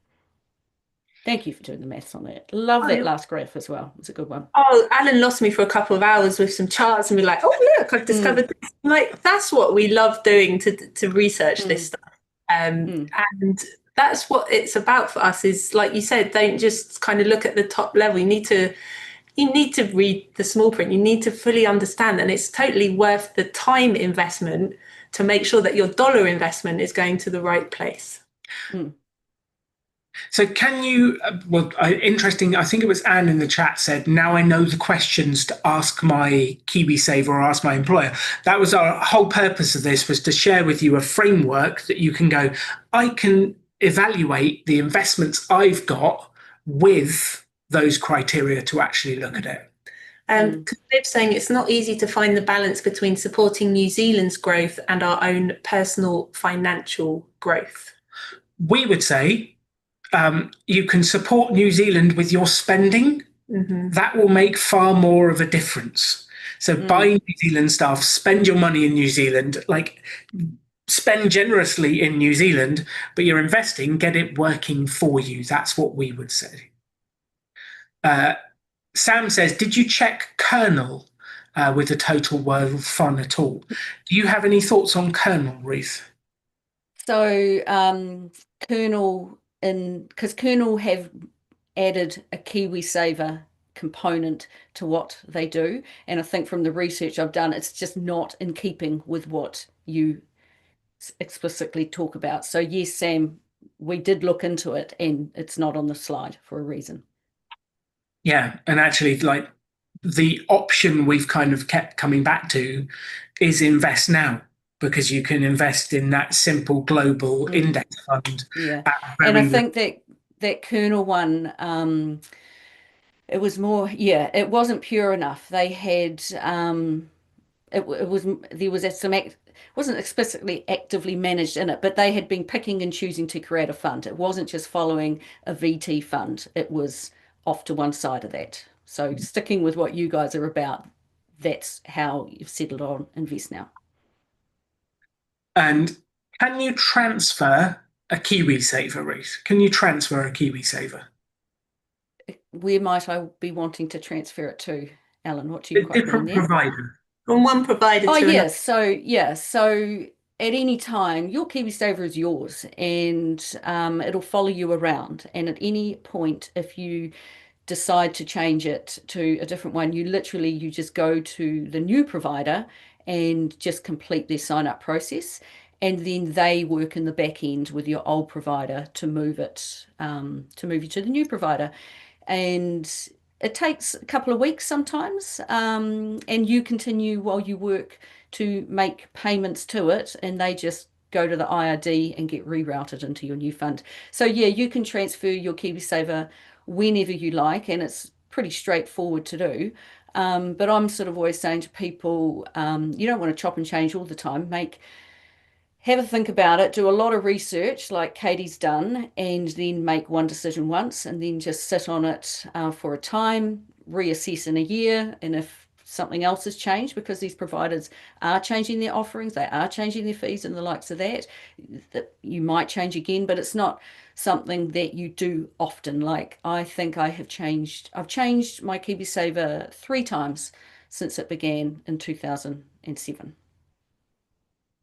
Thank you for doing the maths on that. Love that last graph as well. It's a good one. Oh, Alan lost me for a couple of hours with some charts and be like, oh, look, I've discovered this. Like, that's what we love doing to research this stuff. And that's what it's about for us is, like you said, don't just kind of look at the top level. You need to read the small print. You need to fully understand. And it's totally worth the time investment to make sure that your dollar investment is going to the right place. So can you, interesting, I think it was Anne in the chat said, now I know the questions to ask my KiwiSaver or ask my employer. That was our whole purpose of this, was to share with you a framework that you can go, I can evaluate the investments I've got with those criteria to actually look at it. Liv's saying it's not easy to find the balance between supporting New Zealand's growth and our own personal financial growth. We would say, you can support New Zealand with your spending. That will make far more of a difference. So buy New Zealand stuff, spend your money in New Zealand, like spend generously in New Zealand, but you're investing, get it working for you. That's what we would say. Sam says, did you check Kernel with the total world fund at all? Do you have any thoughts on Kernel, Ruth? So Kernel, because Kernel have added a KiwiSaver component to what they do, and I think from the research I've done, it's just not in keeping with what you explicitly talk about. So yes, Sam, we did look into it, and it's not on the slide for a reason. Yeah, and actually, like, the option we've kind of kept coming back to is invest now, because you can invest in that simple global index fund. Yeah, and I think that Kernel one, it was more, it wasn't pure enough. They had there was some wasn't explicitly actively managed in it, but they had been picking and choosing to create a fund. It wasn't just following a VT fund. It was off to one side of that. So sticking with what you guys are about, that's how you've settled on Invest Now. And can you transfer a KiwiSaver, Ruth? Can you transfer a KiwiSaver? Where might I be wanting to transfer it to, Alan? What do you quite different mean there? provider. From one provider to another. So at any time, your KiwiSaver is yours, and it'll follow you around. And at any point, if you decide to change it to a different one, you just go to the new provider and just complete their sign up process, and then they work in the back end with your old provider to move you to the new provider. And it takes a couple of weeks sometimes, and you continue while you work to make payments to it, and they just go to the IRD and get rerouted into your new fund. So yeah, you can transfer your KiwiSaver whenever you like, and it's pretty straightforward to do. But I'm sort of always saying to people, you don't want to chop and change all the time. Have a think about it, do a lot of research like Katie's done, and then make one decision once, and then just sit on it for a time, reassess in a year. And if something else has changed, because these providers are changing their offerings, they are changing their fees and the likes of that you might change again, but it's not something that you do often. Like, I think I've changed my KiwiSaver 3 times since it began in 2007.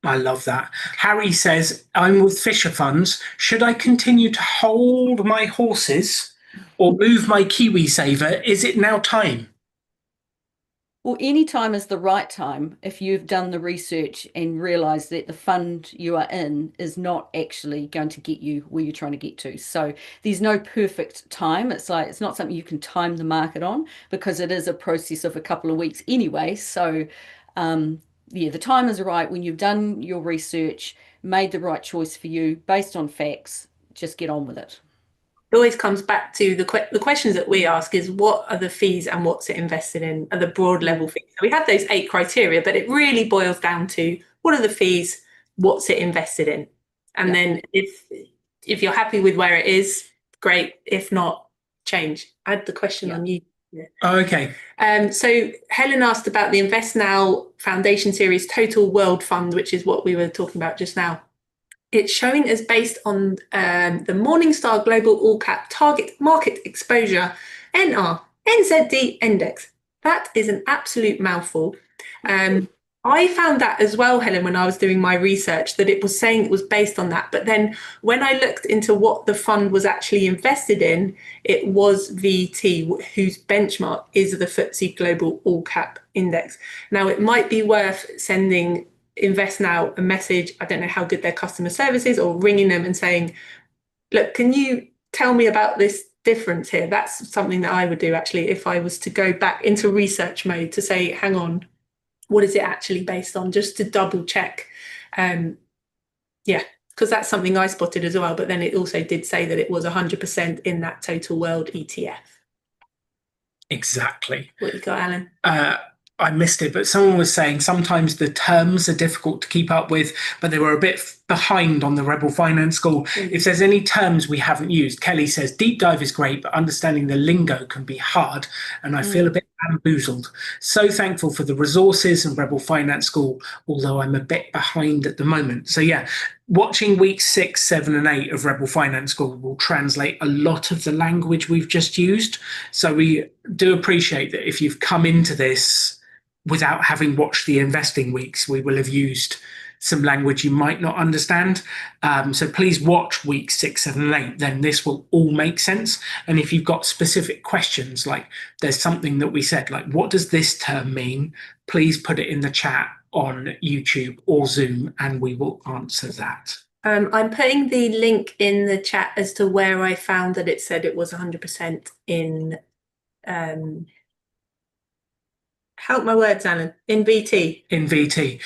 I love that. Harry says, I'm with Fisher Funds. Should I continue to hold my horses or move my KiwiSaver? Is it now time? Well, any time is the right time if you've done the research and realize that the fund you are in is not actually going to get you where you're trying to get to. So there's no perfect time. It's not something you can time the market on, because it is a process of a couple of weeks anyway. So the time is right when you've done your research, made the right choice for you based on facts. Just get on with it. it always comes back to the questions that we ask is, what are the fees and what's it invested in, are the broad level fees. So we have those 8 criteria, but it really boils down to, what are the fees, what's it invested in? And then if you're happy with where it is, great. If not, change. I had the question on you. Oh, okay. So Helen asked about the Invest Now Foundation Series Total World Fund, which is what we were talking about just now. It's showing as based on the Morningstar Global All Cap Target Market Exposure NZD Index. That is an absolute mouthful. I found that as well, Helen, when I was doing my research, that it was saying it was based on that. But then when I looked into what the fund was actually invested in, it was VT, whose benchmark is the FTSE Global All Cap Index. Now, it might be worth sending Invest Now a message. I don't know how good their customer service is, or ringing them and saying, look, can you tell me about this difference here? That's something that I would do, actually, if I was to go back into research mode to say, hang on, what is it actually based on, just to double check. Because that's something I spotted as well. But then it also did say that it was 100% in that Total World ETF. Exactly. What you got, Alan? I missed it, but someone was saying sometimes the terms are difficult to keep up with, but they were a bit behind on the Rebel Finance School. If there's any terms we haven't used, Kelly says deep dive is great, but understanding the lingo can be hard, and I feel a bit bamboozled. So thankful for the resources and Rebel Finance School, although I'm a bit behind at the moment. So yeah, watching weeks 6, 7, and 8 of Rebel Finance School will translate a lot of the language we've just used. So we do appreciate that if you've come into this without having watched the investing weeks, we will have used some language you might not understand. So please watch weeks 6, 7, and 8, then this will all make sense. And if you've got specific questions, like there's something that we said, like what does this term mean? Please put it in the chat on YouTube or Zoom and we will answer that. I'm putting the link in the chat as to where I found that it said it was 100% in help my words, Alan. In VT. In VT.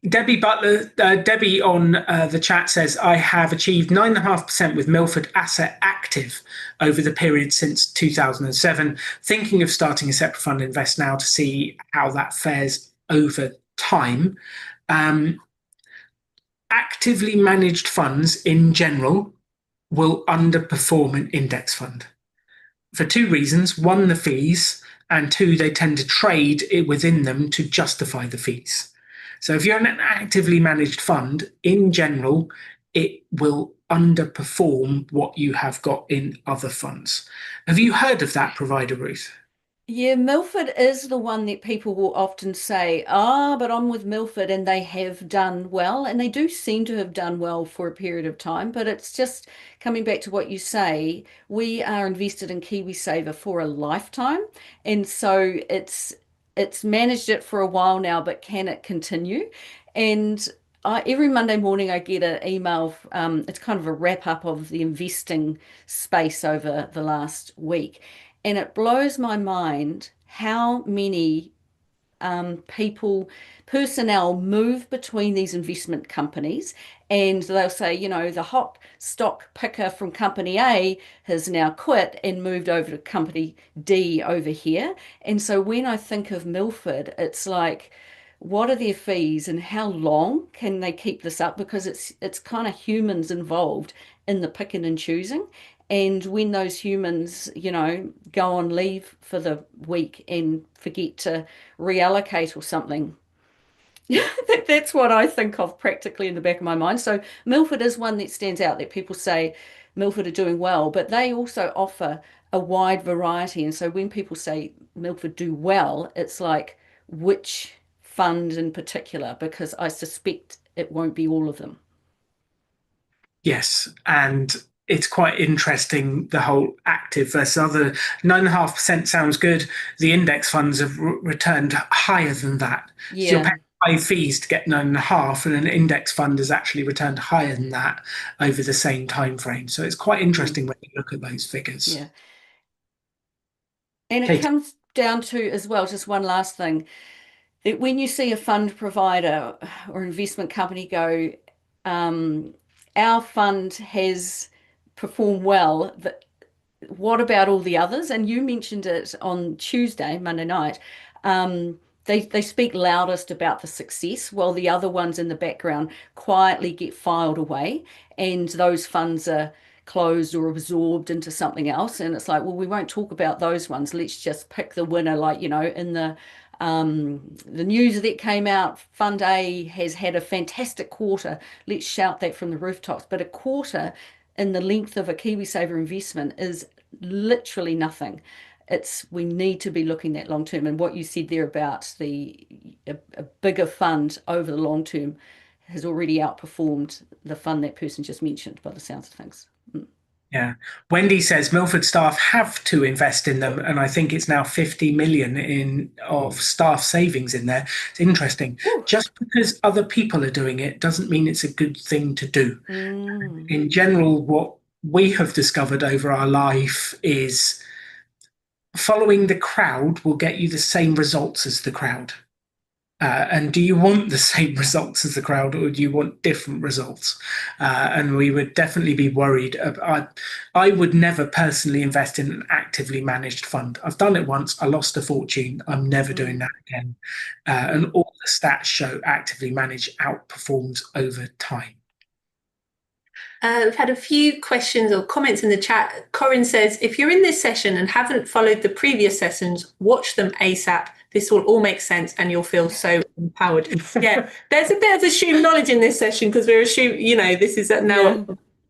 Debbie Butler, Debbie on the chat says, I have achieved 9.5% with Milford Asset Active over the period since 2007. Thinking of starting a separate fund, Invest Now, to see how that fares over time. Actively managed funds in general will underperform an index fund for 2 reasons. 1, the fees, and 2, they tend to trade within them to justify the fees. So if you're in an actively managed fund, in general, it will underperform what you have got in other funds. Have you heard of that provider, Ruth? Yeah, Milford is the one that people will often say, but I'm with Milford and they have done well. And they do seem to have done well for a period of time. But it's just coming back to what you say, we are invested in KiwiSaver for a lifetime. And so it's managed it for a while now, but can it continue? And every Monday morning I get an email. It's kind of a wrap up of the investing space over the last week. And it blows my mind how many personnel move between these investment companies, and they'll say, the hot stock picker from company A has now quit and moved over to company D over here. And so when I think of Milford, it's like, what are their fees and how long can they keep this up? Because it's kind of humans involved in the picking and choosing. And when those humans, go on leave for the week and forget to reallocate or something, that's what I think of practically in the back of my mind. So Milford is one that stands out, that people say Milford are doing well, but they also offer a wide variety. And so when people say Milford do well, it's like, which fund in particular? Because I suspect it won't be all of them. Yes, and it's quite interesting, the whole active versus other. 9.5% sounds good. The index funds have returned higher than that. Yeah. So you're paying high fees to get 9.5%, and an index fund has actually returned higher than that over the same time frame. So it's quite interesting when you look at those figures. Yeah. And Kate. It comes down to, as well, just one last thing, that when you see a fund provider or investment company go, our fund has perform well, what about all the others? And you mentioned it on Tuesday, Monday night. They speak loudest about the success, while the other ones in the background quietly get filed away, and those funds are closed or absorbed into something else. And it's like, well, we won't talk about those ones. Let's just pick the winner. Like, in the news that came out, Fund A has had a fantastic quarter. Let's shout that from the rooftops. But a quarter in the length of a KiwiSaver investment is literally nothing. We need to be looking at long term. And what you said there about a bigger fund over the long term has already outperformed the fund that person just mentioned, by the sounds of things. Yeah. Wendy says Milford staff have to invest in them, and I think it's now 50 million of staff savings in there. It's interesting. Ooh. Just because other people are doing it doesn't mean it's a good thing to do. In general, what we have discovered over our life is following the crowd will get you the same results as the crowd. And do you want the same results as the crowd, or do you want different results? And we would definitely be worried. I would never personally invest in an actively managed fund. I've done it once. I lost a fortune. I'm never doing that again. And all the stats show actively managed outperforms over time. We've had a few questions or comments in the chat. Corinne says, if you're in this session and haven't followed the previous sessions, watch them ASAP. This will all make sense and you'll feel so empowered. Yeah, there's a bit of assumed knowledge in this session because we're assuming, this is now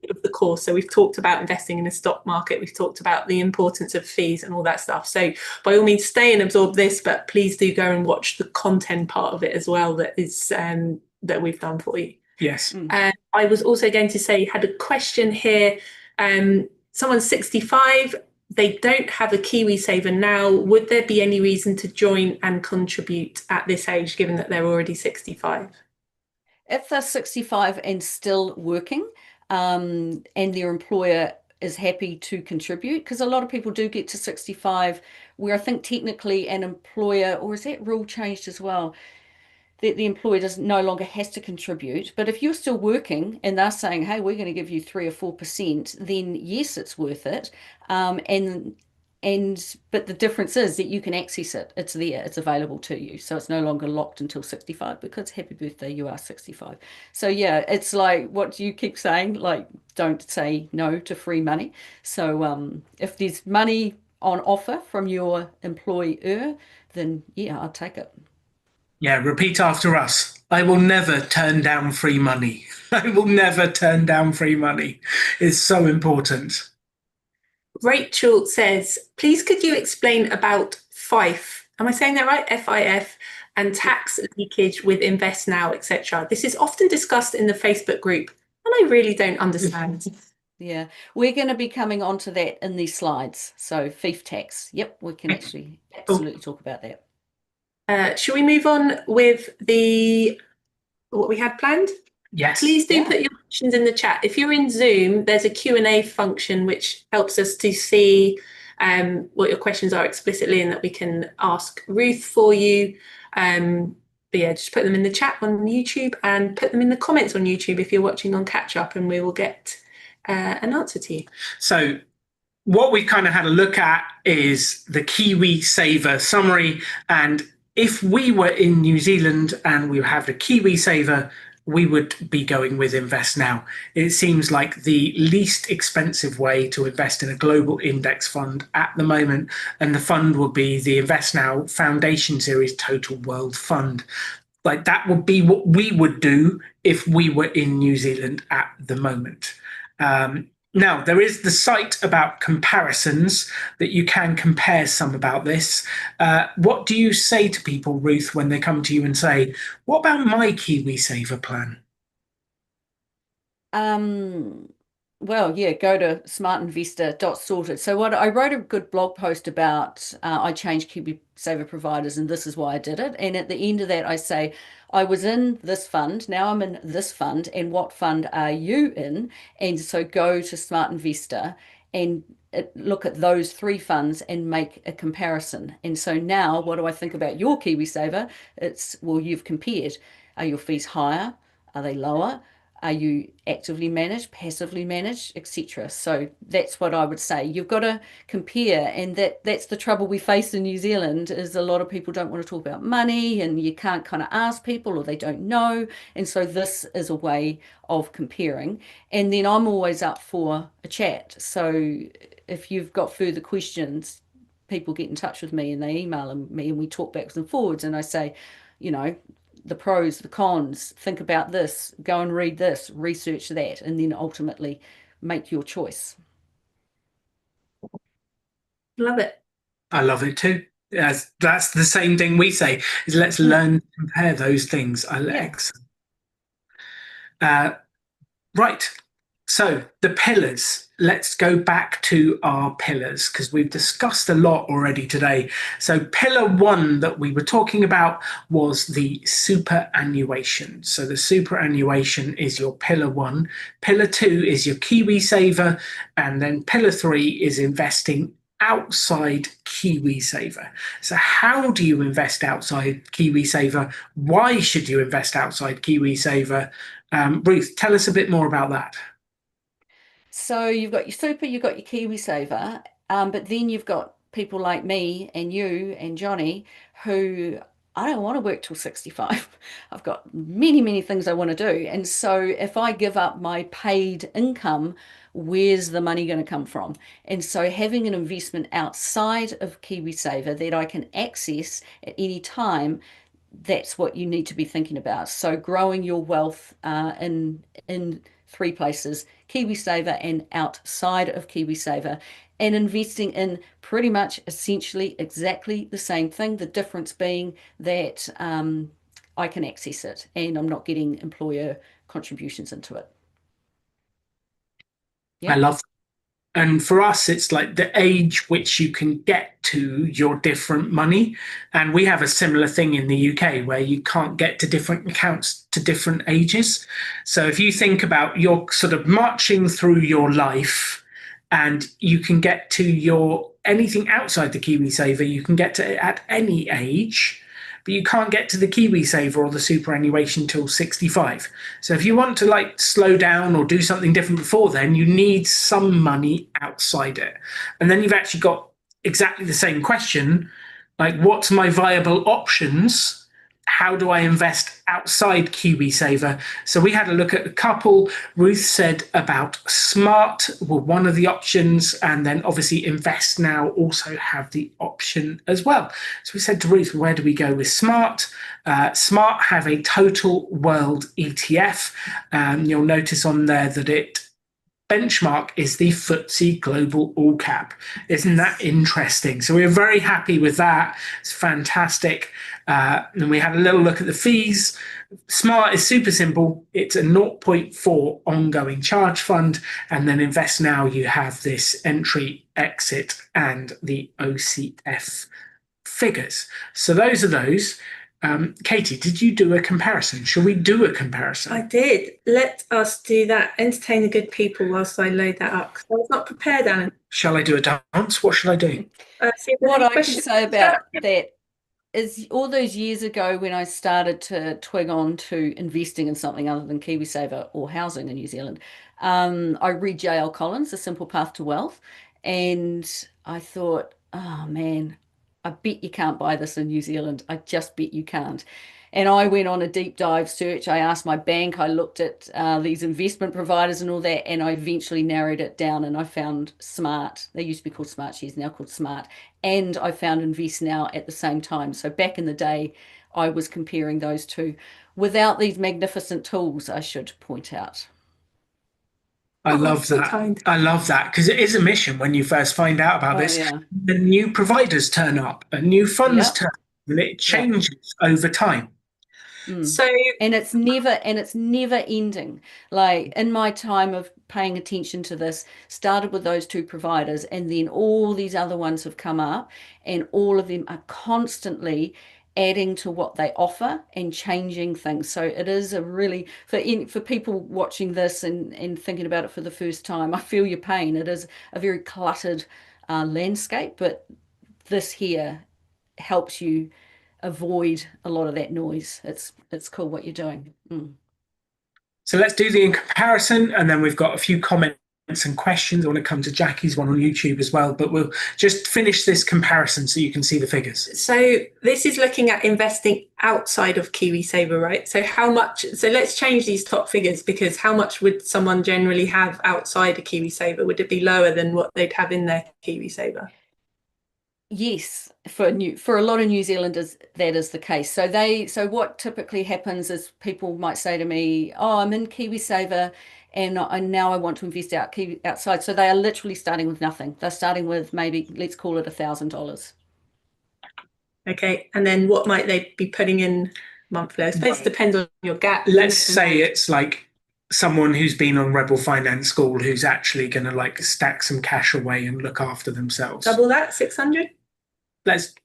of the course. So we've talked about investing in the stock market. We've talked about the importance of fees and all that stuff. So by all means, stay and absorb this, but please do go and watch the content part of it as well that is that we've done for you. Yes. I was also going to say, had a question here. Someone's 65. They don't have a KiwiSaver now. Would there be any reason to join and contribute at this age, given that they're already 65? If they're 65 and still working, and their employer is happy to contribute, because a lot of people do get to 65 where I think technically an employer, or is that rule changed as well, that the employer no longer has to contribute. But if you're still working and they're saying, hey, we're going to give you 3 or 4%, then yes, it's worth it. But the difference is that you can access it. It's there, it's available to you. So it's no longer locked until 65, because happy birthday, you are 65. So yeah, it's like what you keep saying, like, don't say no to free money. So if there's money on offer from your employer, then yeah, I'll take it. Yeah, repeat after us. I will never turn down free money. I will never turn down free money. It's so important. Rachel says, please could you explain about FIF? Am I saying that right? FIF and tax leakage with Invest Now, etc. This is often discussed in the Facebook group, and I really don't understand. Yeah, we're going to be coming on to that in these slides. So FIF tax. Yep, we can actually absolutely talk about that. Shall we move on with what we had planned? Yes. Please do put your questions in the chat. If you're in Zoom, there's a Q&A function which helps us to see what your questions are explicitly and that we can ask Ruth for you. But yeah, just put them in the chat on YouTube and put them in the comments on YouTube if you're watching on catch up, and we will get an answer to you. So what we kind of had a look at is the KiwiSaver summary, and if we were in New Zealand and we have a KiwiSaver, we would be going with Invest Now. It seems like the least expensive way to invest in a global index fund at the moment, and the fund will be the Invest Now Foundation Series Total World Fund. Like, that would be what we would do if we were in New Zealand at the moment. Now, there is the site about comparisons that you can compare some about this. What do you say to people, Ruth, when they come to you and say, what about my KiwiSaver plan? Well, yeah, go to smartinvestor.sorted. So I wrote a good blog post about I changed KiwiSaver providers and this is why I did it. And at the end of that, I say, I was in this fund, now I'm in this fund, and what fund are you in? And so go to Smart Investor and look at those 3 funds and make a comparison. And so now, what do I think about your KiwiSaver? It's, well, you've compared. Are your fees higher? Are they lower? Are you actively managed, passively managed, etc.? So that's what I would say. You've got to compare, and that's the trouble we face in New Zealand is a lot of people don't want to talk about money, and you can't kind of ask people, or they don't know. And so this is a way of comparing. And then I'm always up for a chat. So if you've got further questions, people get in touch with me and they email me and we talk backwards and forwards. And I say, you know, the pros, the cons, think about this, go and read this, research that, and then ultimately make your choice. Love it. I love it too. Yes, that's the same thing we say, is let's learn to compare those things. Excellent. Right. So the pillars. Let's go back to our pillars because we've discussed a lot already today. So pillar one that we were talking about was the superannuation. So the superannuation is your pillar one. Pillar two is your KiwiSaver. And then pillar three is investing outside KiwiSaver. So how do you invest outside KiwiSaver? Why should you invest outside KiwiSaver? Ruth, tell us a bit more about that. So you've got your super, you've got your KiwiSaver, but then you've got people like me and you and Johnny who I don't want to work till 65. I've got many, many things I want to do. And so if I give up my paid income, where's the money going to come from? And so having an investment outside of KiwiSaver that I can access at any time, that's what you need to be thinking about. So growing your wealth in three places: KiwiSaver and outside of KiwiSaver, and investing in pretty much essentially exactly the same thing. The difference being that I can access it and I'm not getting employer contributions into it. I love. And for us, it's like the age which you can get to your different money. And we have a similar thing in the UK where you can't get to different accounts to different ages. So if you think about you're sort of marching through your life and you can get to your anything outside the KiwiSaver, you can get to it at any age, but you can't get to the KiwiSaver or the superannuation till 65. So if you want to like slow down or do something different before then, you need some money outside it. And then you've actually got exactly the same question, like what's my viable options? How do I invest outside KiwiSaver? So we had a look at a couple. Ruth said about Smart were one of the options, and then obviously Invest Now also have the option as well. So we said to Ruth, where do we go with Smart? Smart have a total world ETF. You'll notice on there that it benchmark is the FTSE Global All Cap. Isn't that interesting? So we're very happy with that. It's fantastic. And we had a little look at the fees. Smart is super simple. It's a zero 0.4 ongoing charge fund. And then Invest Now, you have this entry, exit, and the OCF figures. So those are those. Katie, did you do a comparison? Shall we do a comparison? I did. Let us do that. Entertain the good people whilst I load that up. Because I was not prepared, Alan. Shall I do a dance? What should I do? What I can say about that is all those years ago when I started to twig on to investing in something other than KiwiSaver or housing in New Zealand, I read J.L. Collins, A Simple Path to Wealth, and I thought, oh man, I bet you can't buy this in New Zealand. I just bet you can't. And I went on a deep dive search. I asked my bank, I looked at these investment providers and all that, and I eventually narrowed it down and I found Smart. They used to be called Smart Shares, now called Smart. And I found Invest Now at the same time. So back in the day, I was comparing those two without these magnificent tools, I should point out. I love that. I love that because it is a mission when you first find out about this. Yeah. The new providers turn up and new funds turn up, and it changes over time. So and it's never ending. Like in my time of paying attention to this, started with those two providers, and then all these other ones have come up, and all of them are constantly adding to what they offer and changing things. So it is a really for people watching this and thinking about it for the first time, I feel your pain. It is a very cluttered landscape, but this here helps you avoid a lot of that noise. It's cool what you're doing. So let's do the in comparison, and then we've got a few comments and questions. I want to come to Jackie's one on YouTube as well, but we'll just finish this comparison so you can see the figures. So this is looking at investing outside of KiwiSaver, right? So how much, so let's change these top figures, because how much would someone generally have outside of KiwiSaver? Would it be lower than what they'd have in their KiwiSaver? Yes, for a lot of New Zealanders, that is the case. So what typically happens is people might say to me, "Oh, I'm in KiwiSaver, and now I want to invest outside." So they are literally starting with nothing. They're starting with maybe, let's call it $1,000. Okay, and then what might they be putting in monthly? I suppose it depends on your gap. Let's say it's like someone who's been on Rebel Finance School who's actually going to like stack some cash away and look after themselves. Double that, 600?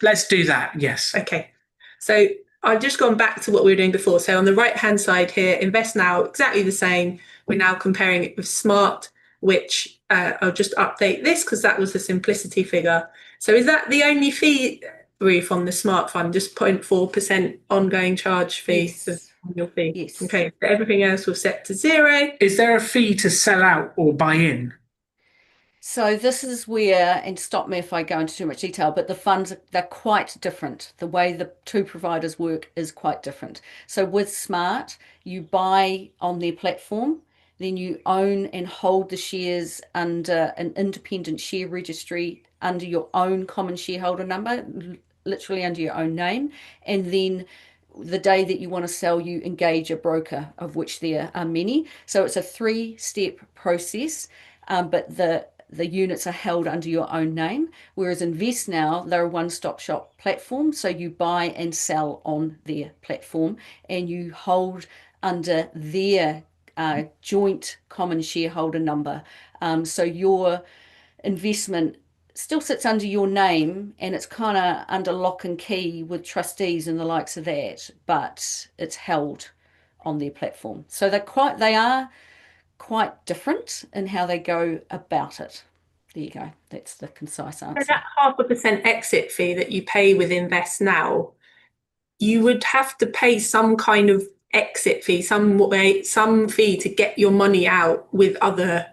Let's do that, yes. Okay, so I've just gone back to what we were doing before. So on the right-hand side here, invest now, exactly the same. We're now comparing it with Smart, which I'll just update this because that was the simplicity figure. So is that the only fee, Ruth, on the Smart Fund, just 0.4% ongoing charge fee? Yes. Your fee? Yes. Okay, so everything else was set to 0. Is there a fee to sell out or buy in? So this is where, and stop me if I go into too much detail, but the funds, they're quite different. The way the two providers work is quite different. So with Smart, you buy on their platform, then you own and hold the shares under an independent share registry under your own common shareholder number, literally under your own name. And then the day that you want to sell, you engage a broker, of which there are many. So it's a 3-step process, but the units are held under your own name, whereas Invest Now, they're a one-stop shop platform. So you buy and sell on their platform, and you hold under their joint common shareholder number. So your investment still sits under your name, and it's kind of under lock and key with trustees and the likes of that, but it's held on their platform. So they are quite different in how they go about it. There you go. That's the concise answer. So that 0.5% exit fee that you pay with Invest Now, you would have to pay some kind of exit fee, some fee to get your money out with other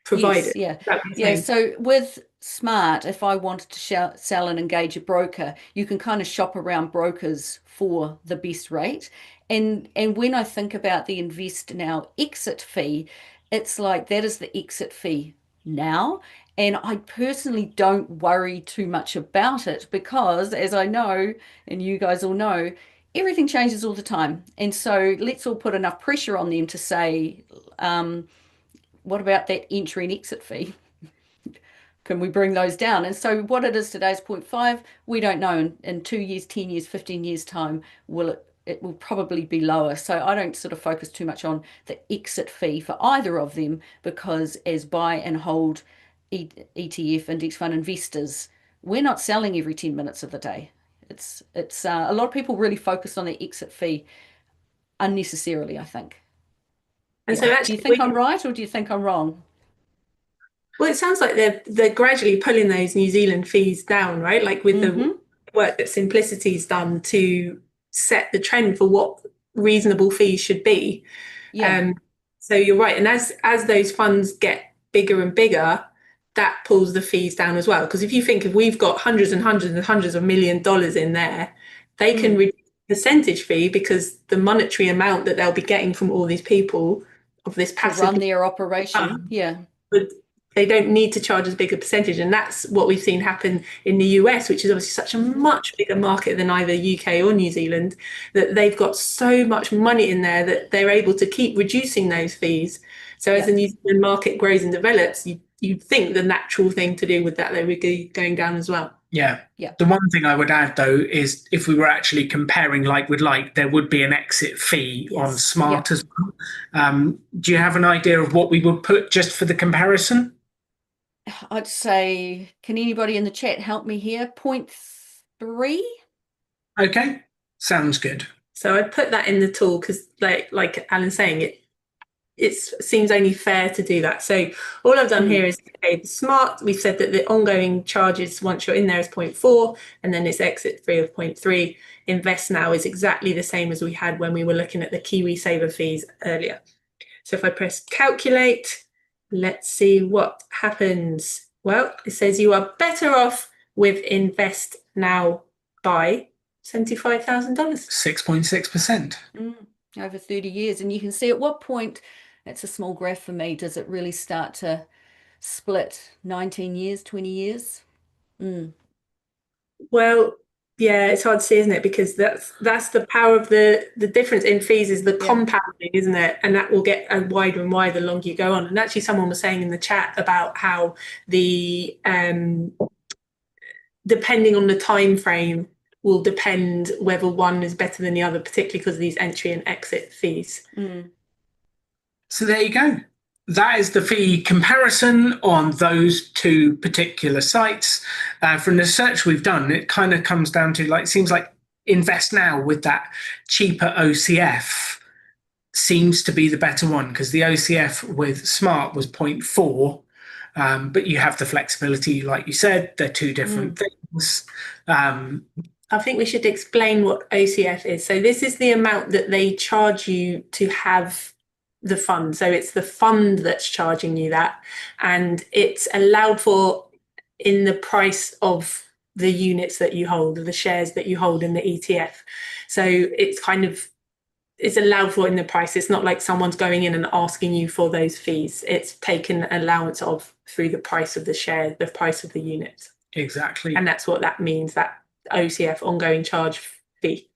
providers. Yes, yeah. So with Smart, if I wanted to sell and engage a broker, you can kind of shop around brokers for the best rate. And when I think about the Invest Now exit fee, it's like that is the exit fee now. And I personally don't worry too much about it because, as I know, and you guys all know, everything changes all the time. And so let's all put enough pressure on them to say, what about that entry and exit fee? Can we bring those down? And so what it is today is 0.5. We don't know. In 2 years, 10 years, 15 years time, it will probably be lower. So I don't sort of focus too much on the exit fee for either of them, because as buy and hold ETF index fund investors, we're not selling every 10 minutes of the day. It's a lot of people really focus on the exit fee unnecessarily, I think. And so do you think I'm right, or do you think I'm wrong? Well, it sounds like they're gradually pulling those New Zealand fees down, right? Like with the work that Simplicity's done to set the trend for what reasonable fees should be. Yeah. So you're right. And as those funds get bigger and bigger, that pulls the fees down as well. Because if you think if we've got hundreds and hundreds and hundreds of $1 million in there, they can reduce the percentage fee because the monetary amount that they'll be getting from all these people of this passive to run their operation. But they don't need to charge as big a percentage. And that's what we've seen happen in the US, which is obviously such a much bigger market than either UK or New Zealand, that they've got so much money in there that they're able to keep reducing those fees. So as the New Zealand market grows and develops, you'd think the natural thing to do with that, they would be going down as well. Yeah. The one thing I would add, though, is if we were actually comparing like with like, there would be an exit fee on Smart as well. Do you have an idea of what we would put just for the comparison? I'd say, can anybody in the chat help me here? 0.3? Okay, sounds good. So I put that in the tool because, like Alan's saying, it seems only fair to do that. So all I've done here is, okay, the Smart, we've said that the ongoing charges once you're in there is 0.4, and then it's exit fee of 0.3. Invest Now is exactly the same as we had when we were looking at the KiwiSaver fees earlier. So if I press calculate, let's see what happens. Well, it says you are better off with invest now by $75,000. 6.6%. Over 30 years. And you can see at what point, it's a small graph for me, does it really start to split? 19 years, 20 years? Well, yeah, it's hard to see, isn't it? Because that's the power of the difference in fees is the compounding, isn't it? And that will get wider and wider the longer you go on. And actually, someone was saying in the chat about how the depending on the time frame will depend whether one is better than the other, particularly because of these entry and exit fees. So there you go. That is the fee comparison on those two particular sites. From the search we've done, it kind of comes down to, like, it seems like Invest Now with that cheaper OCF seems to be the better one, because the OCF with Smart was 0.4, but you have the flexibility, like you said, they're two different things. I think we should explain what OCF is. So this is the amount that they charge you to have the fund. So it's the fund that's charging you that, and it's allowed for in the price of the units that you hold, or the shares that you hold in the ETF. So it's allowed for in the price. It's not like someone's going in and asking you for those fees. It's taken allowance of through the price of the share, the price of the unit. Exactly. And that's what that means, that OCF, ongoing charge fee.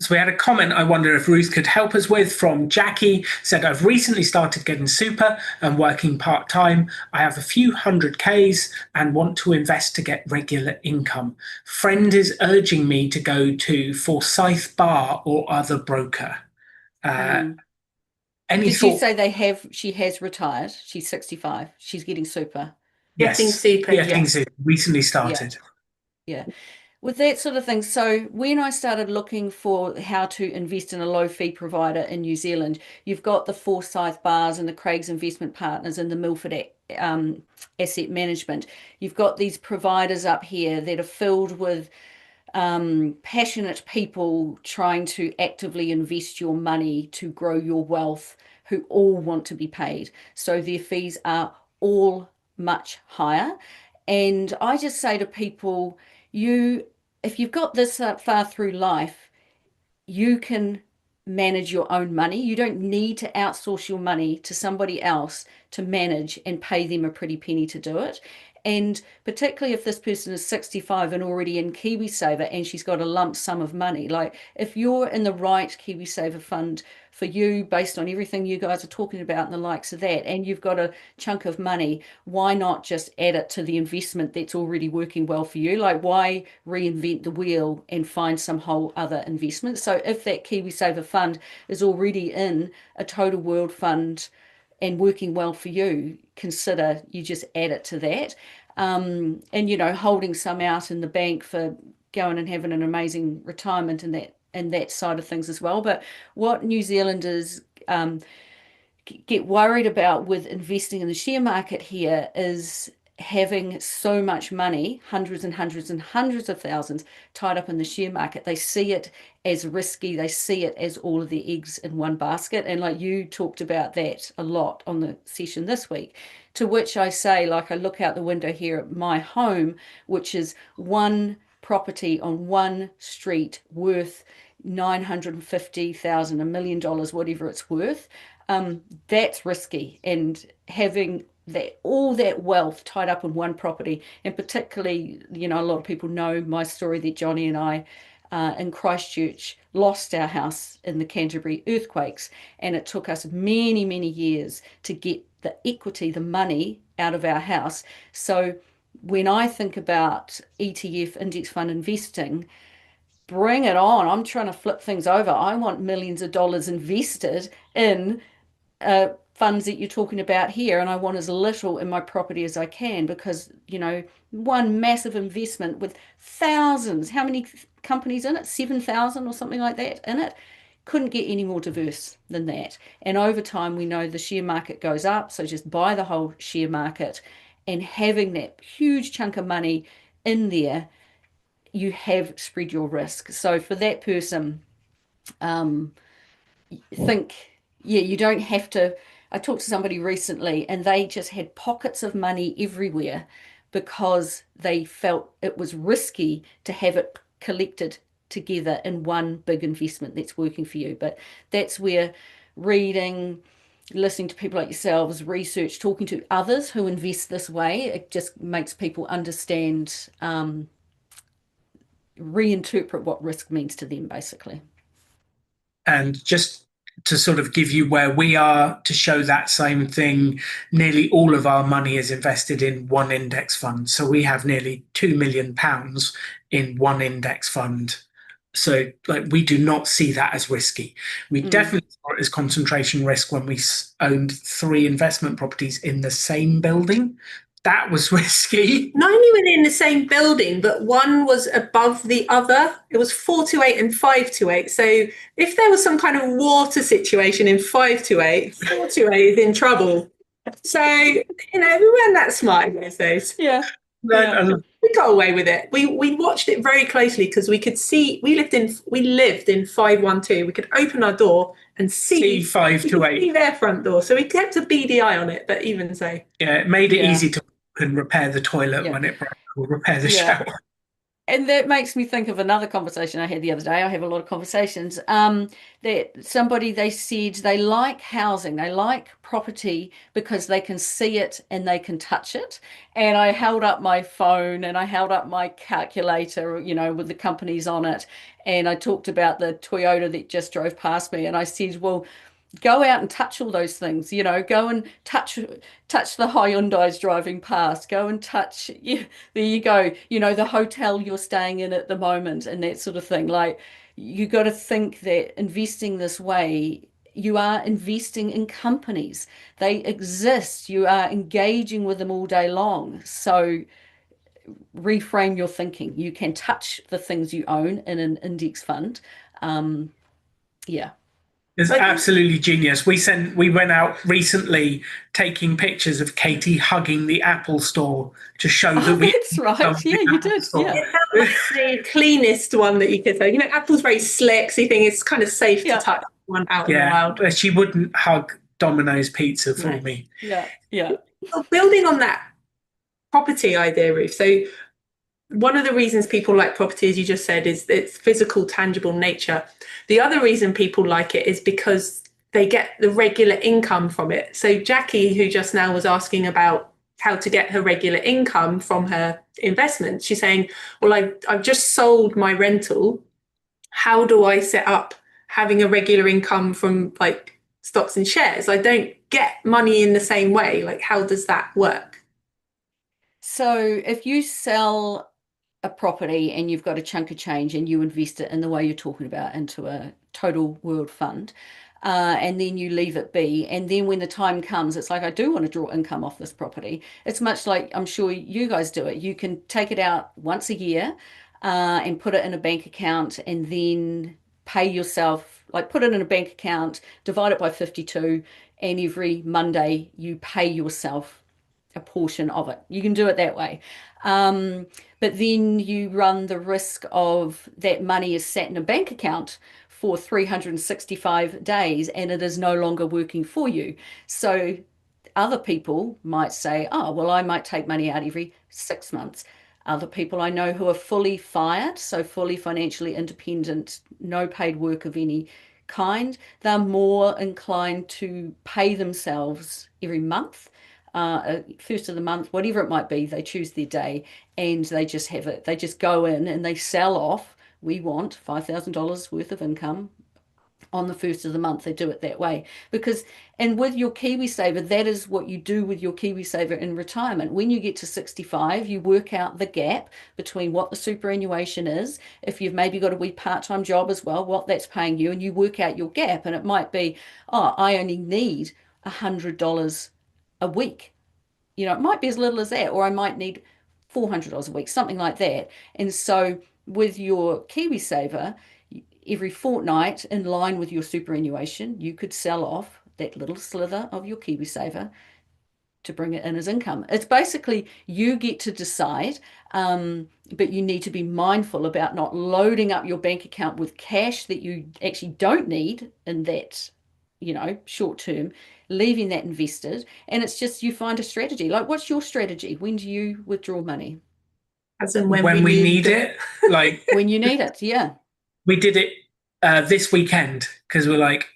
So we had a comment I wonder if Ruth could help us with from Jackie. Said, I've recently started getting super and working part-time. I have a few hundred Ks and want to invest to get regular income. Friend is urging me to go to Forsyth Bar or other broker. Any Did thought? you say she has retired? She's 65. She's getting super. Yes. Getting super, Getting yes. super. Recently started. Yeah. With that sort of thing. So when I started looking for how to invest in a low fee provider in New Zealand, you've got the Forsyth Bars and the Craig's Investment Partners and the Milford Asset Management. You've got these providers up here that are filled with passionate people trying to actively invest your money to grow your wealth, who all want to be paid. So their fees are all much higher. And I just say to people, if you've got this far through life, you can manage your own money. You don't need to outsource your money to somebody else to manage and pay them a pretty penny to do it. And particularly if this person is 65 and already in KiwiSaver and she's got a lump sum of money, like if you're in the right KiwiSaver fund for you, based on everything you guys are talking about and the likes of that, and you've got a chunk of money, why not just add it to the investment that's already working well for you? Like, why reinvent the wheel and find some whole other investment? So if that KiwiSaver fund is already in a total world fund and working well for you, consider you just add it to that. And, holding some out in the bank for going and having an amazing retirement and that side of things as well. But what New Zealanders get worried about with investing in the share market here is having so much money, hundreds and hundreds and hundreds of thousands tied up in the share market. They see it as risky. They see it as all of the eggs in one basket. And like you talked about that a lot on the session this week, to which I say, like, I look out the window here at my home, which is one property on one street worth 950,000, $1 million, whatever it's worth. That's risky, and having all that wealth tied up in one property, and particularly, a lot of people know my story that Johnny and I in Christchurch lost our house in the Canterbury earthquakes, and it took us many, many years to get the equity, the money out of our house. So when I think about ETF index fund investing, bring it on. I'm trying to flip things over. I want millions of dollars invested in funds that you're talking about here, and I want as little in my property as I can, because one massive investment with thousands, how many companies in it, 7,000 or something like that in it, couldn't get any more diverse than that. And over time, we know the share market goes up, so just buy the whole share market, and having that huge chunk of money in there, you have spread your risk. So for that person, think Yeah, you don't have to. I talked to somebody recently and they just had pockets of money everywhere because they felt it was risky to have it collected together in one big investment that's working for you. But that's where reading, listening to people like yourselves, research, talking to others who invest this way, it just makes people understand, reinterpret what risk means to them, basically. And just to sort of give you where we are to show that same thing, nearly all of our money is invested in one index fund. So we have nearly £2 million in one index fund. So like we do not see that as risky. We definitely saw it as concentration risk when we owned 3 investment properties in the same building. That was risky. Not only within the same building, but one was above the other. It was 428 and 528. So if there was some kind of water situation in 528, 428 is in trouble. So, we weren't that smart in those days. Yeah. We got away with it. We watched it very closely because we could see we lived in 512. We could open our door and see 528. See their front door. So we kept a beady eye on it, but even so. Yeah, it made it easy to repair the toilet when it broke or repair the shower. And that makes me think of another conversation I had the other day. I have a lot of conversations. That somebody, they said they like housing, they like property because they can see it and they can touch it. And I held up my phone and I held up my calculator, with the companies on it. And I talked about the Toyota that just drove past me. And I said, well, go out and touch all those things, go and touch the Hyundai's driving past, go and touch, there you go, the hotel you're staying in at the moment and that sort of thing. Like, you got to think that investing this way, you are investing in companies. They exist. You are engaging with them all day long. So reframe your thinking. You can touch the things you own in an index fund. Yeah. It's absolutely genius. We went out recently taking pictures of Katie hugging the Apple store to show that we. That's right. Yeah, you did. Yeah. It's the cleanest one that you could say. Apple's very slick, so you think it's kind of safe to touch one out in the wild. But she wouldn't hug Domino's pizza for me. Yeah. Building on that property idea, Ruth. So one of the reasons people like property, as you just said, is its physical, tangible nature. The other reason people like it is because they get the regular income from it. So Jackie, who just now was asking about how to get her regular income from her investments, she's saying, well, I've just sold my rental. How do I set up having a regular income from like stocks and shares? I don't get money in the same way. Like, how does that work? So if you sell a property and you've got a chunk of change and you invest it in the way you're talking about into a total world fund, and then you leave it be, and then when the time comes, it's like, I do want to draw income off this property. It's much like, I'm sure you guys do it. You can take it out once a year and put it in a bank account, and then pay yourself, like put it in a bank account, divide it by 52, and every Monday you pay yourself a portion of it. You can do it that way. But then you run the risk of that money is sat in a bank account for 365 days and it is no longer working for you. So other people might say, oh, well, I might take money out every 6 months. Other people I know who are fully fired, so fully financially independent, no paid work of any kind, they're more inclined to pay themselves every month. First of the month, whatever it might be, they choose their day and they just have it. They just go in and they sell off. We want $5,000 worth of income on the first of the month. They do it that way because, and with your KiwiSaver, that is what you do with your KiwiSaver in retirement. When you get to 65, you work out the gap between what the superannuation is. If you've maybe got a wee part-time job as well, what that's paying you, and you work out your gap. And it might be, oh, I only need $100 a week. It might be as little as that, or I might need $400 a week, something like that. And so with your KiwiSaver, every fortnight, in line with your superannuation, you could sell off that little slither of your KiwiSaver to bring it in as income. It's basically, you get to decide, but you need to be mindful about not loading up your bank account with cash that you actually don't need in that short term, leaving that invested. And it's just, you find a strategy. Like, what's your strategy? When do you withdraw money? As in when we need it. Like, when you need it, yeah. we did it this weekend because we're like,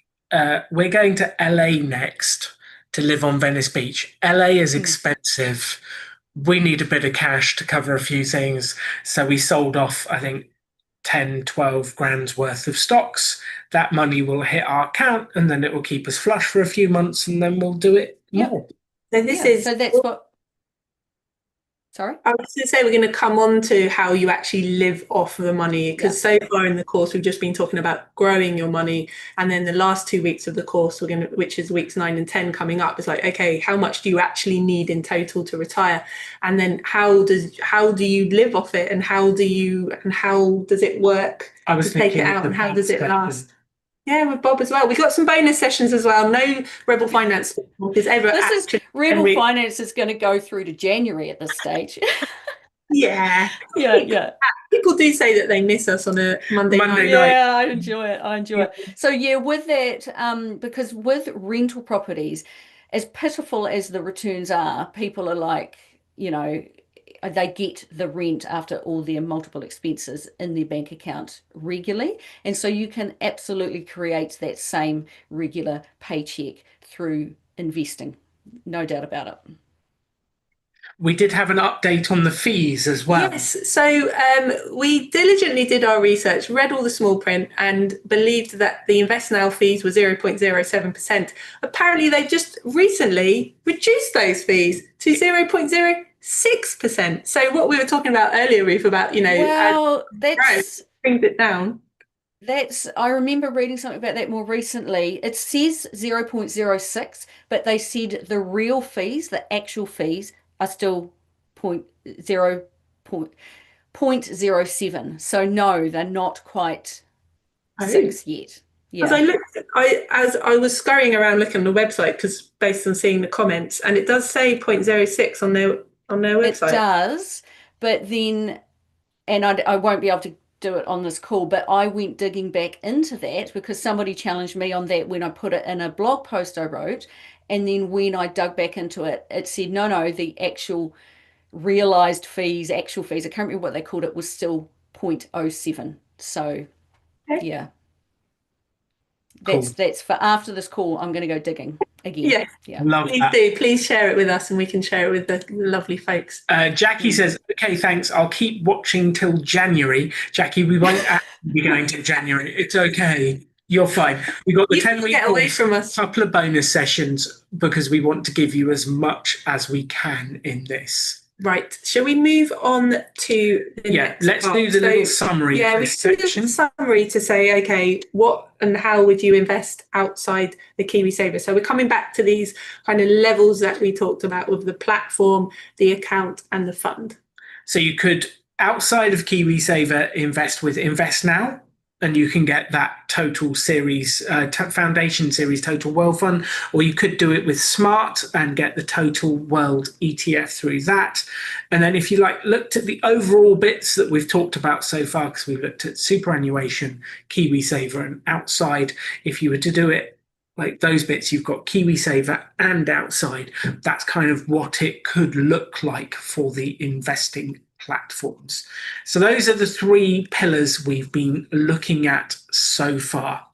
we're going to LA next to live on Venice Beach. LA is expensive. We need a bit of cash to cover a few things. So we sold off, I think, 10, 12 grand's worth of stocks. That money will hit our account and then it will keep us flush for a few months and then we'll do it more. So that's what. Sorry? I was going to say we're going to come on to how you actually live off the money, because so far in the course we've just been talking about growing your money, and then the last 2 weeks of the course which is weeks 9 and 10 coming up, is like, okay, how much do you actually need in total to retire, and then how do you live off it, and how does it work to take it out, and how does it last? Yeah, with Bob as well. We've got some bonus sessions as well. No Rebel Finance is ever. Rebel Finance is going to go through to January at this stage. Yeah. People do say that they miss us on a Monday night. Yeah, I enjoy it. So yeah, with that, because with rental properties, as pitiful as the returns are, people are like, they get the rent after all their multiple expenses in their bank account regularly. And so you can absolutely create that same regular paycheck through investing. No doubt about it. We did have an update on the fees as well. Yes, so we diligently did our research, read all the small print, and believed that the Invest Now fees were 0.07%. Apparently, they've just recently reduced those fees to 0.06%. So what we were talking about earlier, Ruth, about, that's brings it down. I remember reading something about that more recently. It says 0.06, but they said the real fees, the actual fees, are still 0.07. So no, they're not quite 6 yet. Yeah. As I was scurrying around looking on the website, because based on seeing the comments, and it does say 0.06 on their website. It does, but then, and I won't be able to do it on this call, but I went digging back into that because somebody challenged me on that when I put it in a blog post I wrote. And then when I dug back into it, it said, no, the actual realized fees, I can't remember what they called it, was still 0.07. So, yeah. That's for after this call. I'm going to go digging again. Yeah. Please share it with us and we can share it with the lovely folks. Jackie says, okay, thanks, I'll keep watching till January. Jackie, we won't actually be going till January. It's okay, you're fine. We've got the 10-week course, from us. Couple of bonus sessions, because we want to give you as much as we can in this. Right. Shall we move on to the next let's do the little summary. Yeah, we can do the summary to say, okay, what and how would you invest outside the KiwiSaver? So we're coming back to these kind of levels that we talked about with the platform, the account, and the fund. So you could, outside of KiwiSaver, invest with Invest Now, and you can get that total series, foundation series total world fund, or you could do it with Smart and get the total world ETF through that. And then if you looked at the overall bits that we've talked about so far, because we've looked at superannuation, KiwiSaver, and outside, if you were to do it like those bits, you've got KiwiSaver and outside. That's kind of what it could look like for the investing platforms. So those are the 3 pillars we've been looking at so far.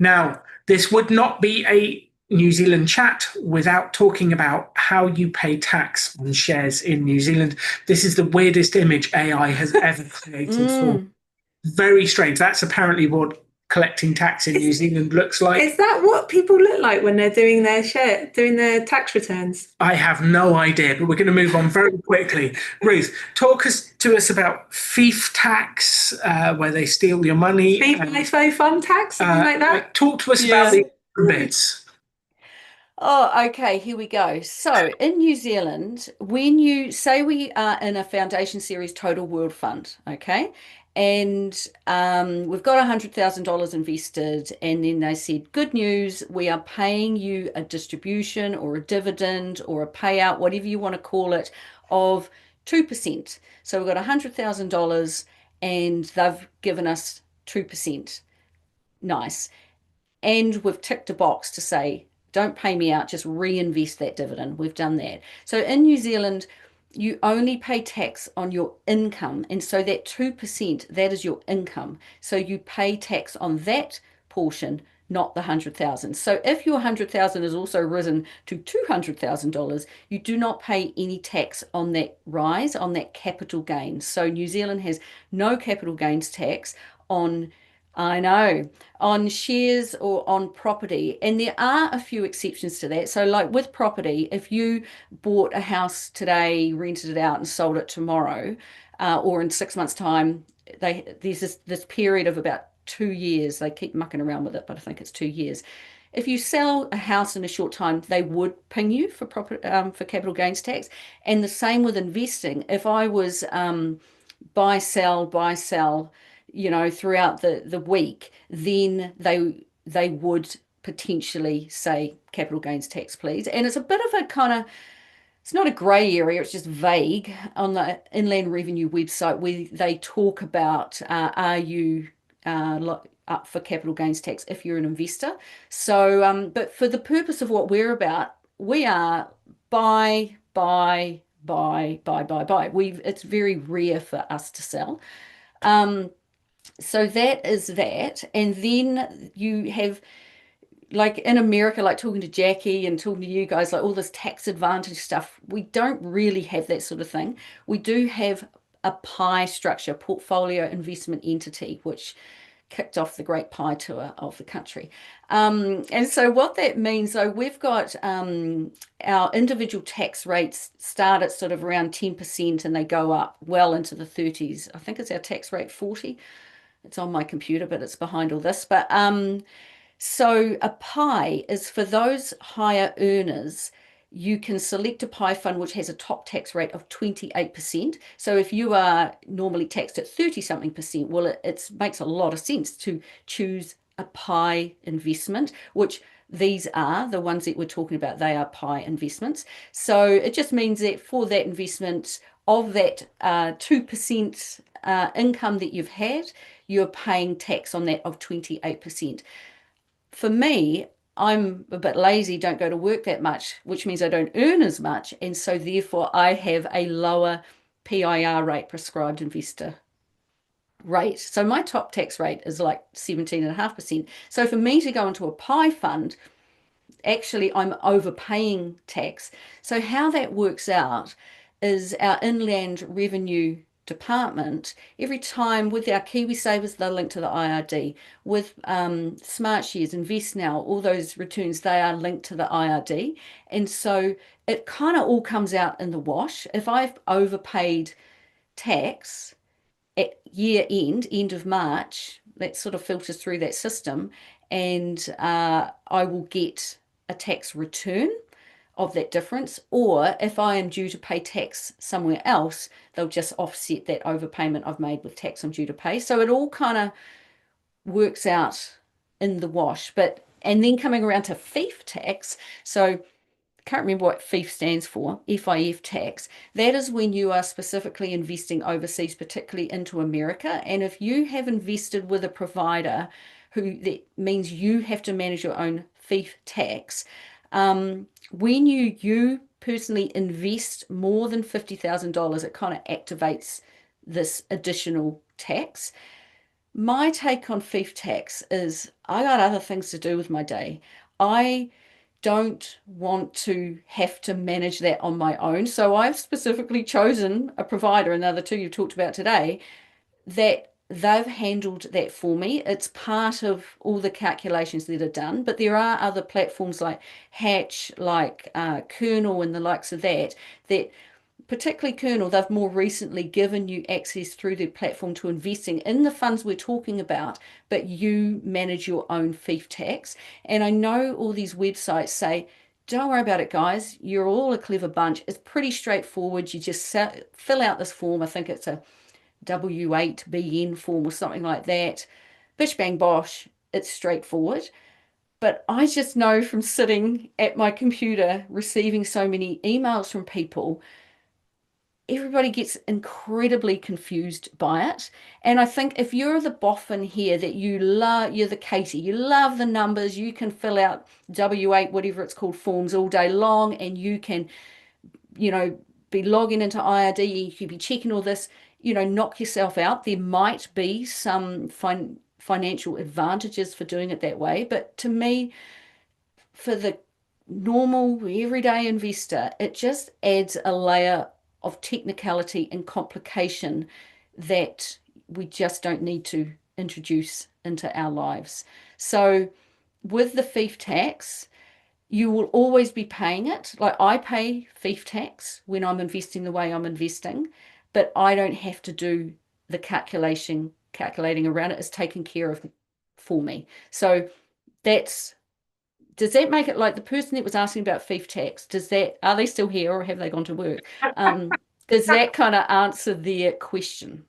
Now, this would not be a New Zealand chat without talking about how you pay tax on shares in New Zealand. This is the weirdest image AI has ever created for. Very strange. That's apparently what collecting tax in New Zealand looks like. Is that what people look like when they're doing their tax returns? I have no idea, but we're going to move on very quickly. Ruth, talk to us about fief tax, where they steal your money. FIFO fund tax, something like that. Talk to us about the bits. Oh, okay, here we go. So in New Zealand, when you say we are in a foundation series total world fund, okay, and we've got $100,000 invested, and then they said, good news, we are paying you a distribution or a dividend or a payout, whatever you want to call it, of 2%. So we've got $100,000 and they've given us 2%. Nice. And we've ticked a box to say, don't pay me out, just reinvest that dividend. We've done that. So in New Zealand, you only pay tax on your income. And so that 2%, that is your income. So you pay tax on that portion, not the 100,000. So if your 100,000 is also risen to $200,000, you do not pay any tax on that rise, on that capital gain. So New Zealand has no capital gains tax on, I know, on shares or on property. And there are a few exceptions to that. So like with property, if you bought a house today, rented it out and sold it tomorrow, or in 6 months' time, there's this period of about 2 years. They keep mucking around with it, but I think it's 2 years. If you sell a house in a short time, they would ping you for for capital gains tax. And the same with investing. If I was buy, sell, throughout the week, then they would potentially say capital gains tax, please. And it's a bit of a kind of, it's not a grey area, it's just vague on the Inland Revenue website where they talk about are you up for capital gains tax if you're an investor. So, but for the purpose of what we're about, we are buy. It's very rare for us to sell. So that is that. And then you have, like in America, like talking to Jackie and talking to you guys, like all this tax advantage stuff, we don't really have that sort of thing. We do have a pie structure, portfolio investment entity, which kicked off the Great Pie Tour of the country. And so what that means, though, we've got our individual tax rates start at sort of around 10% and they go up well into the 30s. I think it's our tax rate 40. It's on my computer, but it's behind all this. But so a pie is for those higher earners. You can select a pie fund which has a top tax rate of 28%. So if you are normally taxed at 30 something percent, well, it makes a lot of sense to choose a pie investment, which these are the ones that we're talking about. They are pie investments. So it just means that for that investment of that 2% income that you've had, you're paying tax on that of 28%. For me, I'm a bit lazy, don't go to work that much, which means I don't earn as much. And so therefore I have a lower PIR rate, prescribed investor rate. So my top tax rate is like 17.5%. So for me to go into a pie fund, actually I'm overpaying tax. So how that works out is our Inland Revenue Department, every time with our KiwiSavers, they're linked to the IRD. With Smart Shares, Invest Now, all those returns, they are linked to the IRD. And so it kind of all comes out in the wash. If I've overpaid tax at year end of March, that sort of filters through that system, and I will get a tax return of that difference. Or if I am due to pay tax somewhere else, they'll just offset that overpayment I've made with tax I'm due to pay. So it all kind of works out in the wash. And then coming around to FIF tax, so can't remember what FIF stands for, FIF tax. That is when you are specifically investing overseas, particularly into America. And if you have invested with a provider that means you have to manage your own FIF tax, when you personally invest more than $50,000, it kind of activates this additional tax. My take on FIF tax is I got other things to do with my day. I don't want to have to manage that on my own. So I've specifically chosen a provider, and the other two you've talked about today, that they've handled that for me. It's part of all the calculations that are done, but there are other platforms like Hatch, like Kernel and the likes of that particularly Kernel, they've more recently given you access through their platform to investing in the funds we're talking about, but you manage your own FIF tax. And I know all these websites say, don't worry about it, guys. You're all a clever bunch. It's pretty straightforward. You just fill out this form. I think it's a W8BN form or something like that. Bish, bang, bosh. It's straightforward. But I just know from sitting at my computer, receiving so many emails from people, everybody gets incredibly confused by it. And I think if you're the boffin here that you're the Katie, you love the numbers, you can fill out W8, whatever it's called, forms all day long, and you can, be logging into IRD, you could be checking all this, knock yourself out. There might be some financial advantages for doing it that way. But to me, for the normal everyday investor, it just adds a layer of technicality and complication that we just don't need to introduce into our lives. So with the fief tax, you will always be paying it. Like I pay fief tax when I'm investing the way I'm investing, but I don't have to do the calculating around it. It's taken care of for me. So does that make it, like the person that was asking about fief tax, are they still here or have they gone to work? Does that kind of answer their question?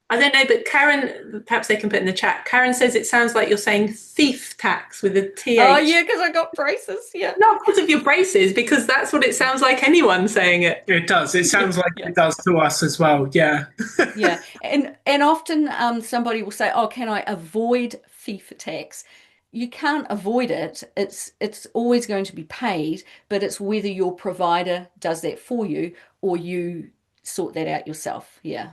I don't know, but Karen, perhaps they can put in the chat. Karen says it sounds like you're saying thief tax with a TH. Oh, yeah, because I got braces. Yeah. Not because of your braces, because that's what it sounds like anyone saying it. It does. It sounds like it does to us as well. Yeah. Yeah. And often somebody will say, oh, can I avoid fief tax? You can't avoid it. It's always going to be paid, but it's whether your provider does that for you or you sort that out yourself. Yeah.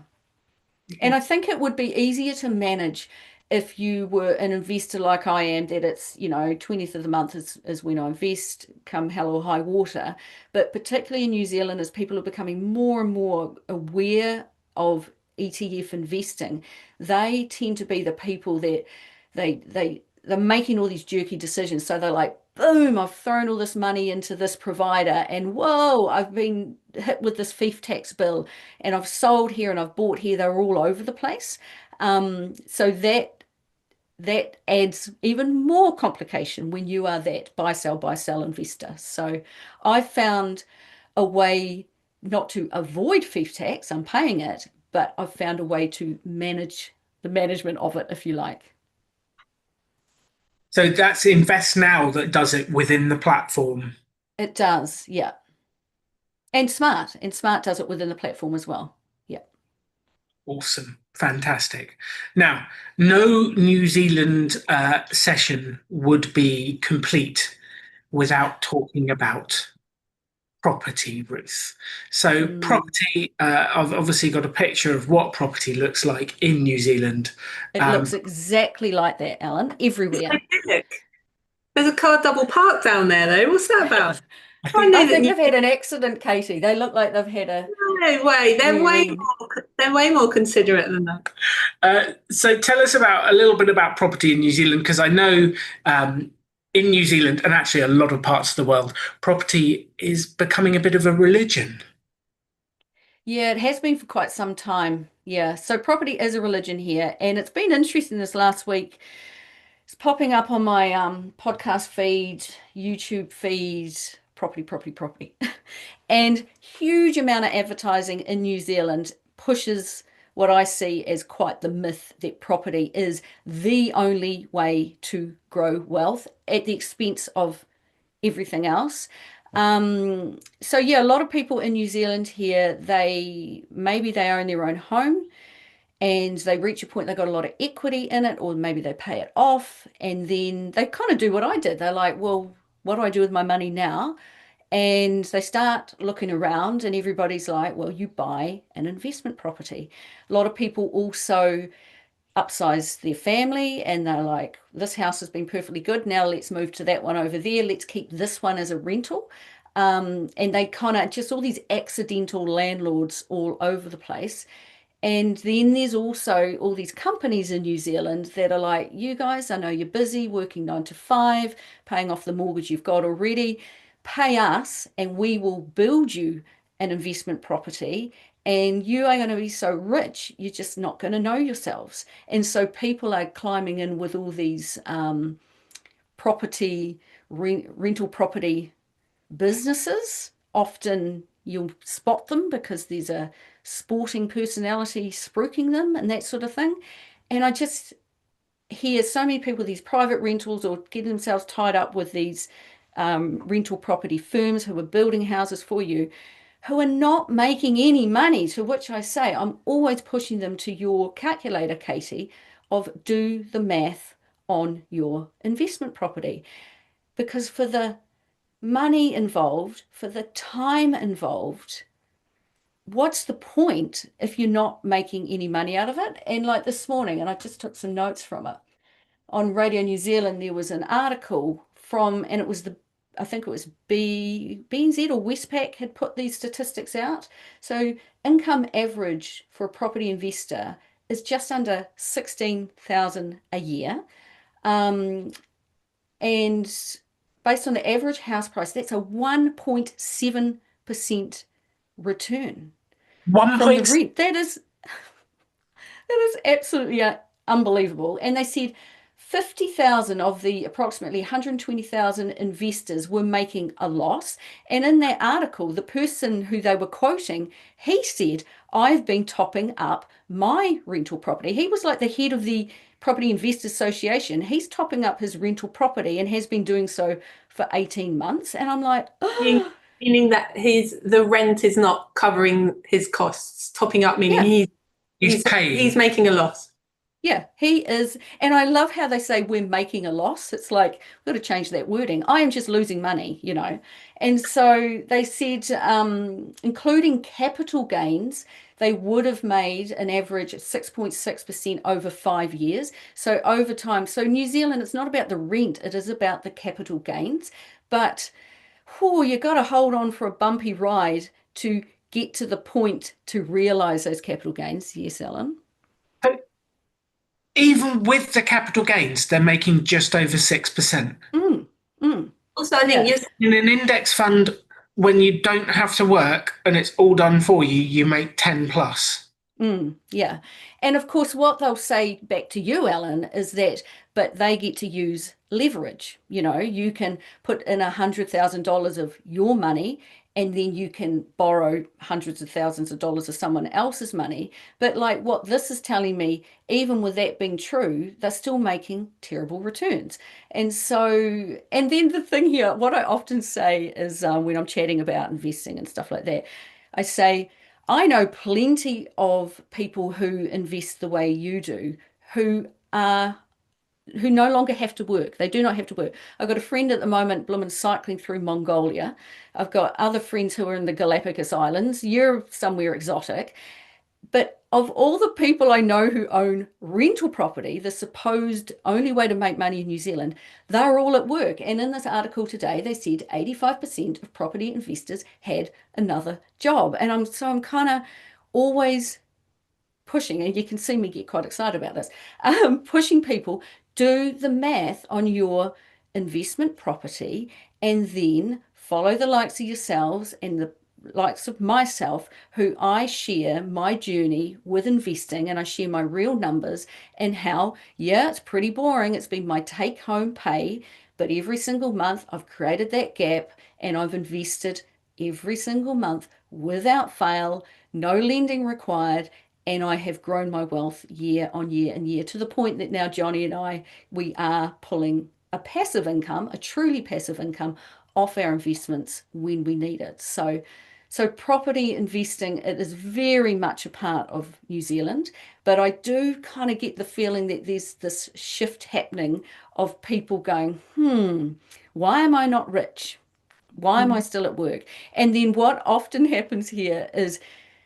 And I think it would be easier to manage if you were an investor like I am, that it's, 20th of the month is when I invest, come hell or high water. But particularly in New Zealand, as people are becoming more and more aware of ETF investing, they tend to be the people that they're making all these jerky decisions. So they're like, boom, I've thrown all this money into this provider, and whoa, I've been hit with this fief tax bill, and I've sold here and I've bought here. They're all over the place. So that adds even more complication when you are that buy sell investor. So I found a way not to avoid fief tax. I'm paying it, but I've found a way to manage the management of it, if you like. So that's Invest Now that does it within the platform. It does, yeah. And Smart does it within the platform as well. Yeah. Awesome. Fantastic. Now, no New Zealand session would be complete without talking about property, Ruth. So property, I've obviously got a picture of what property looks like in New Zealand. It looks exactly like that, Alan, everywhere. There's a car double parked down there, though. What's that about? I think they've had an accident, Katie. They look like they've had a... No way. They're way more considerate than that. So tell us a little bit about property in New Zealand, because I know in New Zealand, and actually a lot of parts of the world, property is becoming a bit of a religion. Yeah, it has been for quite some time. Yeah, so property is a religion here, and it's been interesting this last week. It's popping up on my podcast feed, YouTube feed, property. And huge amount of advertising in New Zealand pushes what I see as quite the myth that property is the only way to grow wealth at the expense of everything else. So yeah, a lot of people in New Zealand here, maybe they own their own home and they reach a point, they've got a lot of equity in it, or maybe they pay it off, and then they kind of do what I did. They're like, well, what do I do with my money now? And they start looking around and everybody's like, well, you buy an investment property. A lot of people also upsize their family and they're like, this house has been perfectly good. Now let's move to that one over there. Let's keep this one as a rental. And they kind of just all these accidental landlords all over the place. And then there's also all these companies in New Zealand that are like, you guys, I know you're busy working 9 to 5, paying off the mortgage you've got already. Pay us and we will build you an investment property, and you are going to be so rich, you're just not going to know yourselves. And so people are climbing in with all these rental property businesses. Often you'll spot them because there's a sporting personality spruiking them and that sort of thing. And I just hear so many people, these private rentals, or get themselves tied up with these rental property firms who are building houses for you who are not making any money, to which I say I'm always pushing them to your calculator, Katie, of do the math on your investment property. Because for the money involved, for the time involved, what's the point if you're not making any money out of it? And like this morning, and I just took some notes from it, on Radio New Zealand, there was an article from, and it was I think it was BNZ or Westpac had put these statistics out. So income average for a property investor is just under 16,000 a year. And based on the average house price, that's a 1.7% return One from the point. rent. That is absolutely unbelievable. And they said 50,000 of the approximately 120,000 investors were making a loss. And in that article, the person who they were quoting, he said, I've been topping up my rental property. He was like the head of the Property Investors Association. He's topping up his rental property and has been doing so for 18 months. And I'm like, meaning that the rent is not covering his costs. Topping up meaning he's paying. He's making a loss. Yeah, he is. And I love how they say we're making a loss. It's like, we've got to change that wording. I am just losing money, you know. And so they said, including capital gains, they would have made an average of 6.6% over 5 years. So over time, so New Zealand, it's not about the rent, it is about the capital gains. But you got to hold on for a bumpy ride to get to the point to realize those capital gains. Yes, Alan? Even with the capital gains, they're making just over 6%. Also, I think in an index fund, when you don't have to work and it's all done for you, you make 10 plus. Yeah. And of course, what they'll say back to you, Alan, is that, but they get to use leverage. You know, you can put in $100,000 of your money and then you can borrow hundreds of thousands of dollars of someone else's money. But like what this is telling me, even with that being true, they're still making terrible returns. And so, and then the thing here, what I often say is when I'm chatting about investing and stuff like that, I say, I know plenty of people who invest the way you do, who no longer have to work. They do not have to work. I've got a friend at the moment, blooming cycling through Mongolia. I've got other friends who are in the Galapagos Islands. You're somewhere exotic. But of all the people I know who own rental property, the supposed only way to make money in New Zealand, they're all at work. And in this article today, they said 85% of property investors had another job. And I'm kind of always pushing, and you can see me get quite excited about this, pushing people, do the math on your investment property and then follow the likes of yourselves and the likes of myself, who I share my journey with investing and I share my real numbers and how, yeah, it's pretty boring. It's been my take home pay, but every single month I've created that gap and I've invested every single month without fail, no lending required. And I have grown my wealth year on year and year to the point that now Johnny and I, we are pulling a passive income, a truly passive income off our investments when we need it. So property investing, it is very much a part of New Zealand, but I do kind of get the feeling that there's this shift happening of people going, why am I not rich? Why am I still at work? And then what often happens here is,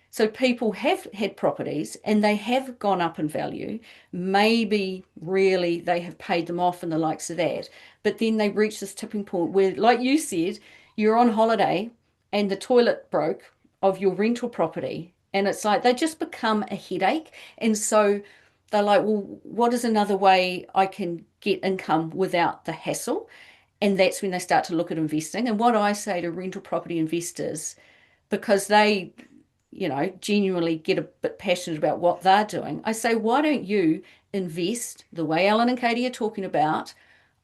so people have had properties and they have gone up in value. Maybe really they have paid them off and the likes of that. But then they reach this tipping point where, like you said, you're on holiday and the toilet broke of your rental property. And it's like they just become a headache. And so they're like, well, what is another way I can get income without the hassle? And that's when they start to look at investing. And what I say to rental property investors, because they genuinely get a bit passionate about what they're doing, I say, why don't you invest the way Alan and Katie are talking about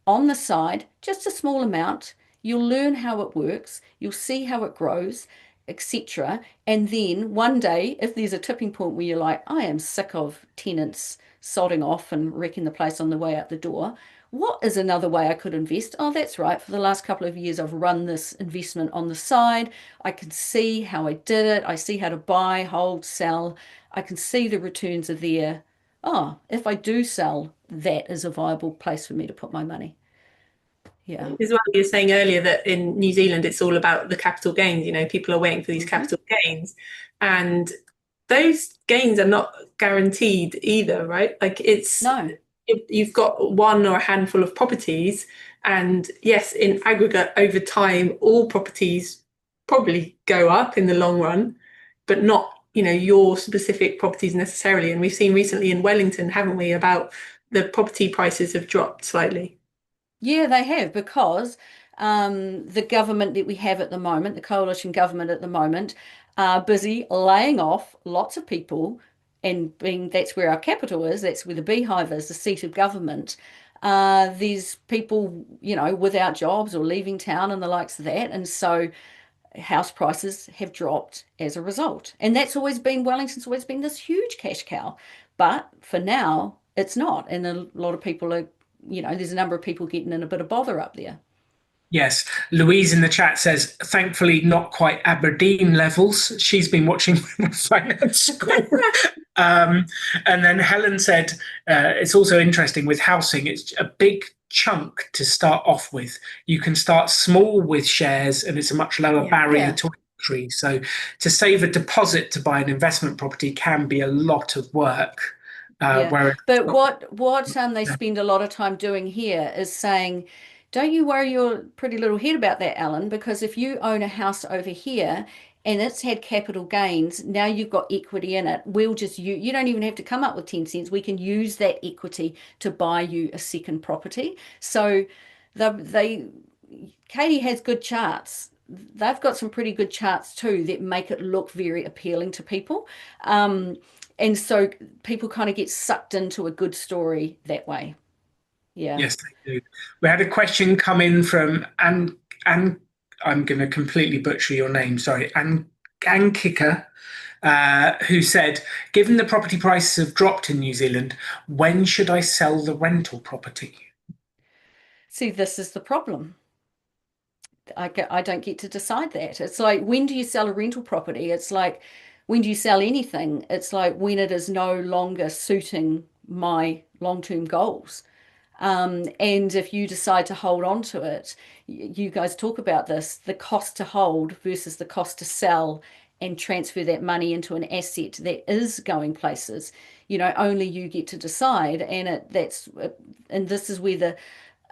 on the side, just a small amount. You'll learn how it works. You'll see how it grows. etc. And then one day, if there's a tipping point where you're like, I am sick of tenants sodding off and wrecking the place on the way out the door, what is another way I could invest? Oh, that's right. For the last couple of years, I've run this investment on the side. I can see how I did it. I see how to buy, hold, sell. I can see the returns are there. Oh, if I do sell, that is a viable place for me to put my money. Yeah. As well, you were saying earlier that in New Zealand, it's all about the capital gains. People are waiting for these capital gains, and those gains are not guaranteed either, right? Like No. you've got one or a handful of properties, and yes, in aggregate over time, all properties probably go up in the long run, but not, your specific properties necessarily. And we've seen recently in Wellington, haven't we, about the property prices have dropped slightly. Yeah, they have, because the government that we have at the moment, the coalition government at the moment, are busy laying off lots of people, and that's where our capital is, that's where the beehive is, the seat of government. There's people, without jobs or leaving town and the likes of that. And so house prices have dropped as a result. And Wellington's always been this huge cash cow. But for now, it's not. And a lot of people are, there's a number of people getting in a bit of bother up there. Yes. Louise in the chat says, thankfully, not quite Aberdeen levels. She's been watching finance school. And then Helen said, it's also interesting with housing, it's a big chunk to start off with. You can start small with shares, and it's a much lower barrier to entry. So to save a deposit to buy an investment property can be a lot of work. But what they spend a lot of time doing here is saying, don't you worry your pretty little head about that, Alan, because if you own a house over here and it's had capital gains, now you've got equity in it. You don't even have to come up with 10 cents. We can use that equity to buy you a second property. So Katie has good charts. They've got some pretty good charts too that make it look very appealing to people. And so people kind of get sucked into a good story that way. Yeah. Yes, they do. We had a question come in from Anne. I'm going to completely butcher your name. Sorry, Anne Kicker, who said, "Given the property prices have dropped in New Zealand, when should I sell the rental property?" See, this is the problem. I don't get to decide that. It's like, when do you sell a rental property? It's like, when do you sell anything? It's like when it is no longer suiting my long-term goals. And if you decide to hold on to it, you guys talk about this, the cost to hold versus the cost to sell and transfer that money into an asset that is going places. Only you get to decide. And this is where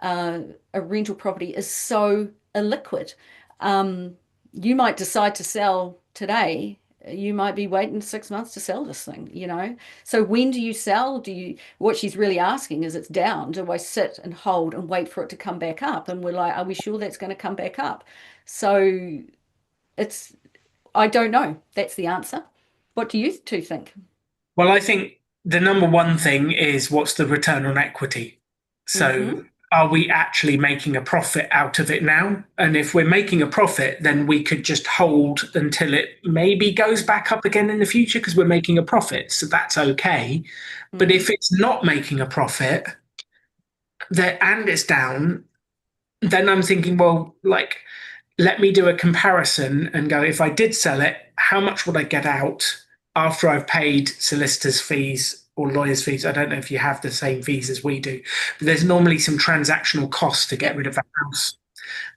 a rental property is so illiquid. You might decide to sell today. You might be waiting 6 months to sell this thing, So when do you sell? What she's really asking is, it's down. Do I sit and hold and wait for it to come back up? And we're like, are we sure that's going to come back up? So I don't know. That's the answer. What do you two think? Well, I think the number one thing is, what's the return on equity? So are we actually making a profit out of it now? And if we're making a profit, then we could just hold until it maybe goes back up again in the future because we're making a profit. So that's okay. But if it's not making a profit and it's down, then I'm thinking, well, let me do a comparison and go, if I did sell it, how much would I get out after I've paid solicitors' fees or lawyers' fees? I don't know if you have the same fees as we do, but there's normally some transactional costs to get rid of that house.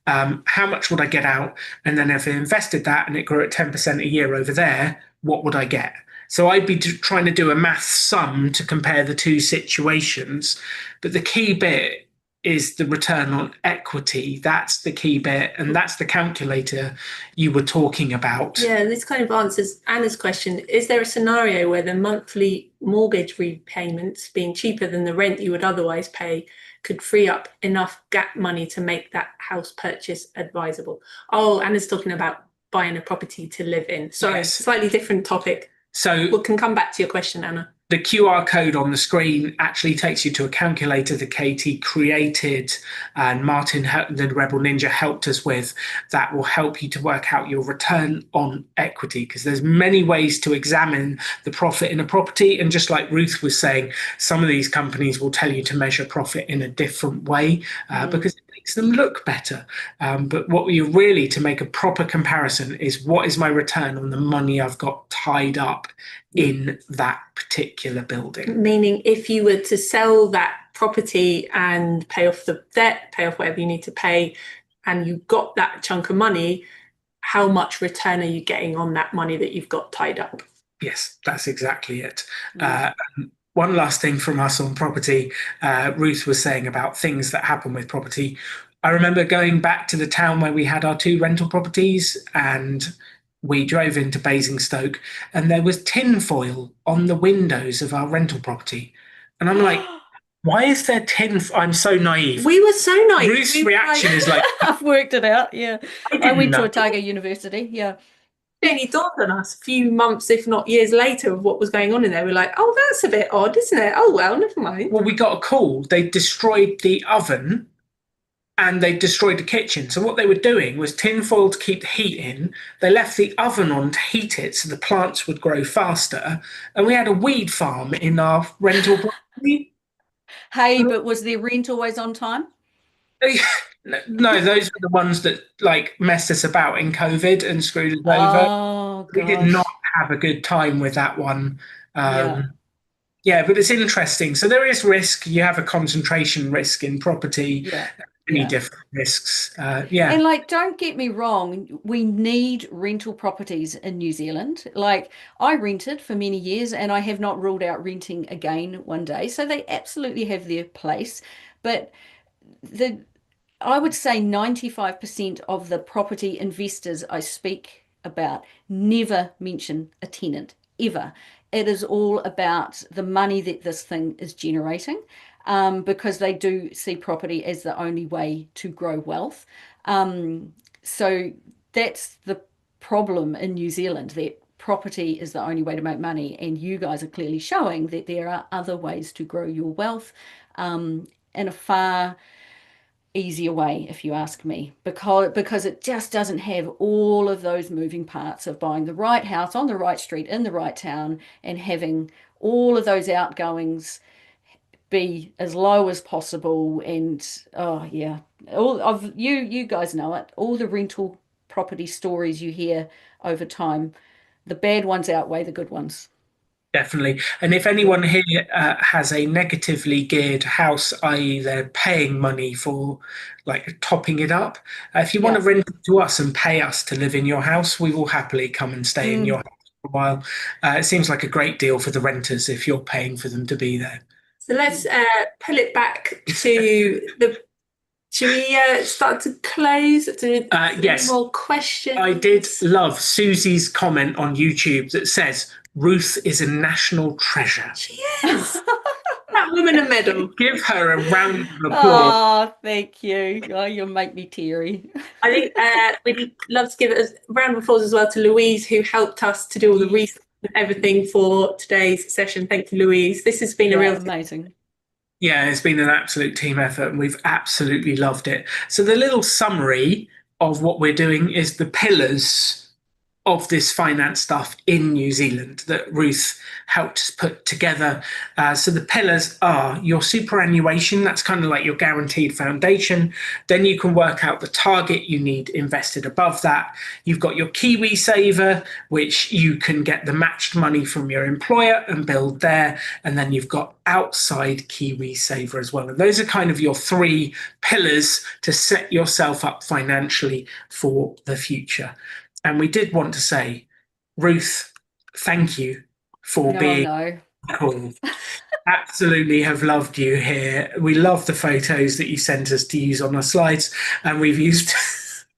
How much would I get out? And then if I invested that and it grew at 10% a year over there, what would I get? So I'd be trying to do a math sum to compare the two situations. But the key bit is the return on equity. That's the key bit. And that's the calculator you were talking about. Yeah, and this kind of answers Anna's question. Is there a scenario where the monthly mortgage repayments, being cheaper than the rent you would otherwise pay, could free up enough gap money to make that house purchase advisable? Oh, Anna's talking about buying a property to live in. Sorry, yes. Slightly different topic. So we can come back to your question, Anna. the QR code on the screen actually takes you to a calculator that Katie created and Martin, the Rebel Ninja, helped us with, that will help you to work out your return on equity, because there's many ways to examine the profit in a property. And just like Ruth was saying, some of these companies will tell you to measure profit in a different way because it makes them look better. But what you really, to make a proper comparison, is what is my return on the money I've got tied up in that particular building. Meaning, if you were to sell that property and pay off the debt, pay off whatever you need to pay, and you got that chunk of money, how much return are you getting on that money that you've got tied up? Yes, that's exactly it. One last thing from us on property, Ruth was saying about things that happen with property. I remember going back to the town where we had our 2 rental properties, and we drove into Basingstoke, and there was tinfoil on the windows of our rental property. And I'm like, why is there I'm so naive. We were so naive. Ruth's reaction is like, I've worked it out. Yeah. I went to know. Otago University. Yeah. It only dawned on us a few months, if not years later, of what was going on in there. We're like, oh, that's a bit odd, isn't it? Oh, well, never mind. Well, we got a call. They destroyed the oven and they destroyed the kitchen. So what they were doing was tinfoil to keep the heat in. They left the oven on to heat it so the plants would grow faster. And we had a weed farm in our rental property. Hey, but was their rent always on time? No, those were the ones that like messed us about in COVID and screwed us over. Oh, We did gosh. not have a good time with that one. Yeah. Yeah, but it's interesting. So there is risk. You have a concentration risk in property. Yeah. Many Yeah. different risks. Yeah. And like, don't get me wrong, we need rental properties in New Zealand. Like, I rented for many years and I have not ruled out renting again one day. So they absolutely have their place. But I would say 95% of the property investors I speak about never mention a tenant, ever. It is all about the money that this thing is generating, because they do see property as the only way to grow wealth. So that's the problem in New Zealand, that property is the only way to make money. And you guys are clearly showing that there are other ways to grow your wealth in a far easier way, if you ask me, because it just doesn't have all of those moving parts of buying the right house on the right street in the right town and having all of those outgoings be as low as possible. And oh yeah, all of you guys know it, all the rental property stories you hear over time, the bad ones outweigh the good ones. Definitely. And if anyone here has a negatively geared house, i.e., they're paying money for like topping it up, if you want to rent it to us and pay us to live in your house, we will happily come and stay in your house for a while. It seems like a great deal for the renters if you're paying for them to be there. So let's pull it back to the. Should we start to close? Yes. More questions? I did love Susie's comment on YouTube that says, Ruth is a national treasure. She is. That woman a medal. Give her a round of applause. Oh, thank you. Oh, you'll make me teary. I think we'd love to give a round of applause as well to Louise, who helped us to do all the research and everything for today's session. Thank you, Louise. This has been a real amazing. Yeah, it's been an absolute team effort and we've absolutely loved it. So the little summary of what we're doing is the pillars of this finance stuff in New Zealand that Ruth helped us put together. So the pillars are your superannuation, that's kind of like your guaranteed foundation. Then you can work out the target you need invested above that. You've got your KiwiSaver, which you can get the matched money from your employer and build there. And then you've got outside KiwiSaver as well. And those are kind of your 3 pillars to set yourself up financially for the future. And we did want to say, Ruth, thank you for being cool. Absolutely have loved you here. We love the photos that you sent us to use on our slides, and we've used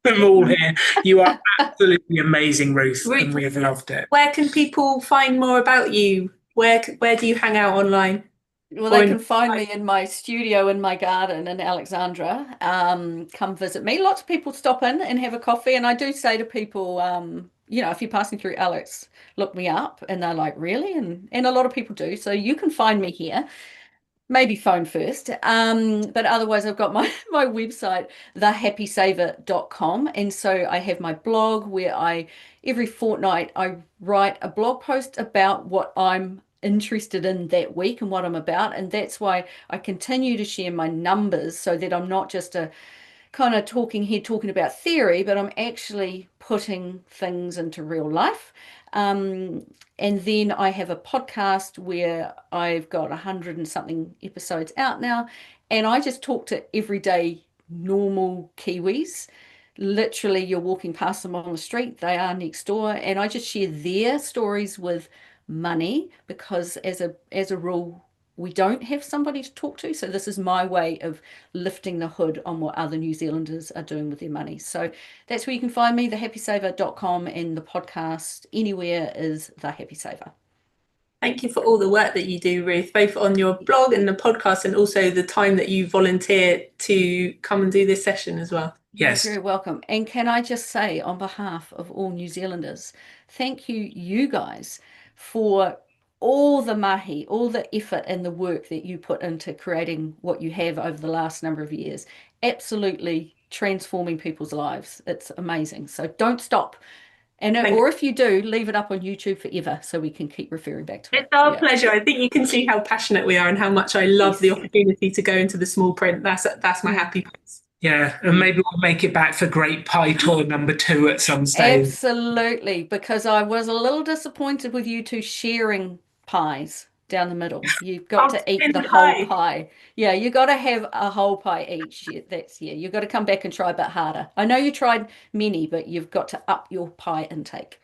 them all here. You are absolutely amazing, Ruth, and we have loved it. Where can people find more about you? Where do you hang out online? Well, they can find me in my studio in my garden in Alexandra. Come visit me. Lots of people stop in and have a coffee. And I do say to people, if you're passing through Alex, look me up. And they're like, really? And a lot of people do. So you can find me here. Maybe phone first. But otherwise, I've got my website, thehappysaver.com. And so I have my blog where every fortnight, I write a blog post about what I'm interested in that week and what I'm about. And that's why I continue to share my numbers so that I'm not just a kind of talking about theory, but I'm actually putting things into real life. And then I have a podcast where I've got 100 and something episodes out now. And I just talk to everyday normal Kiwis. Literally, you're walking past them on the street, they are next door. And I just share their stories with money because as a rule, we don't have somebody to talk to. So this is my way of lifting the hood on what other New Zealanders are doing with their money. So that's where you can find me, thehappysaver.com, and the podcast anywhere is The Happy Saver. Thank you for all the work that you do, Ruth, both on your blog and the podcast, and also the time that you volunteer to come and do this session as well. Yes. You're very welcome. And can I just say, on behalf of all New Zealanders, thank you guys, for all the mahi, all the effort and the work that you put into creating what you have over the last number of years. Absolutely transforming people's lives. It's amazing. So don't stop. Or if you do, leave it up on YouTube forever so we can keep referring back to it. It's our pleasure. I think you can see how passionate we are and how much I love the opportunity to go into the small print. That's my happy place. Yeah, and maybe we'll make it back for Great Pie Tour #2 at some stage. Absolutely, because I was a little disappointed with you two sharing pies down the middle. You've got to eat the whole pie. Yeah, you got to have a whole pie each. You've got to come back and try a bit harder. I know you tried many, but you've got to up your pie intake.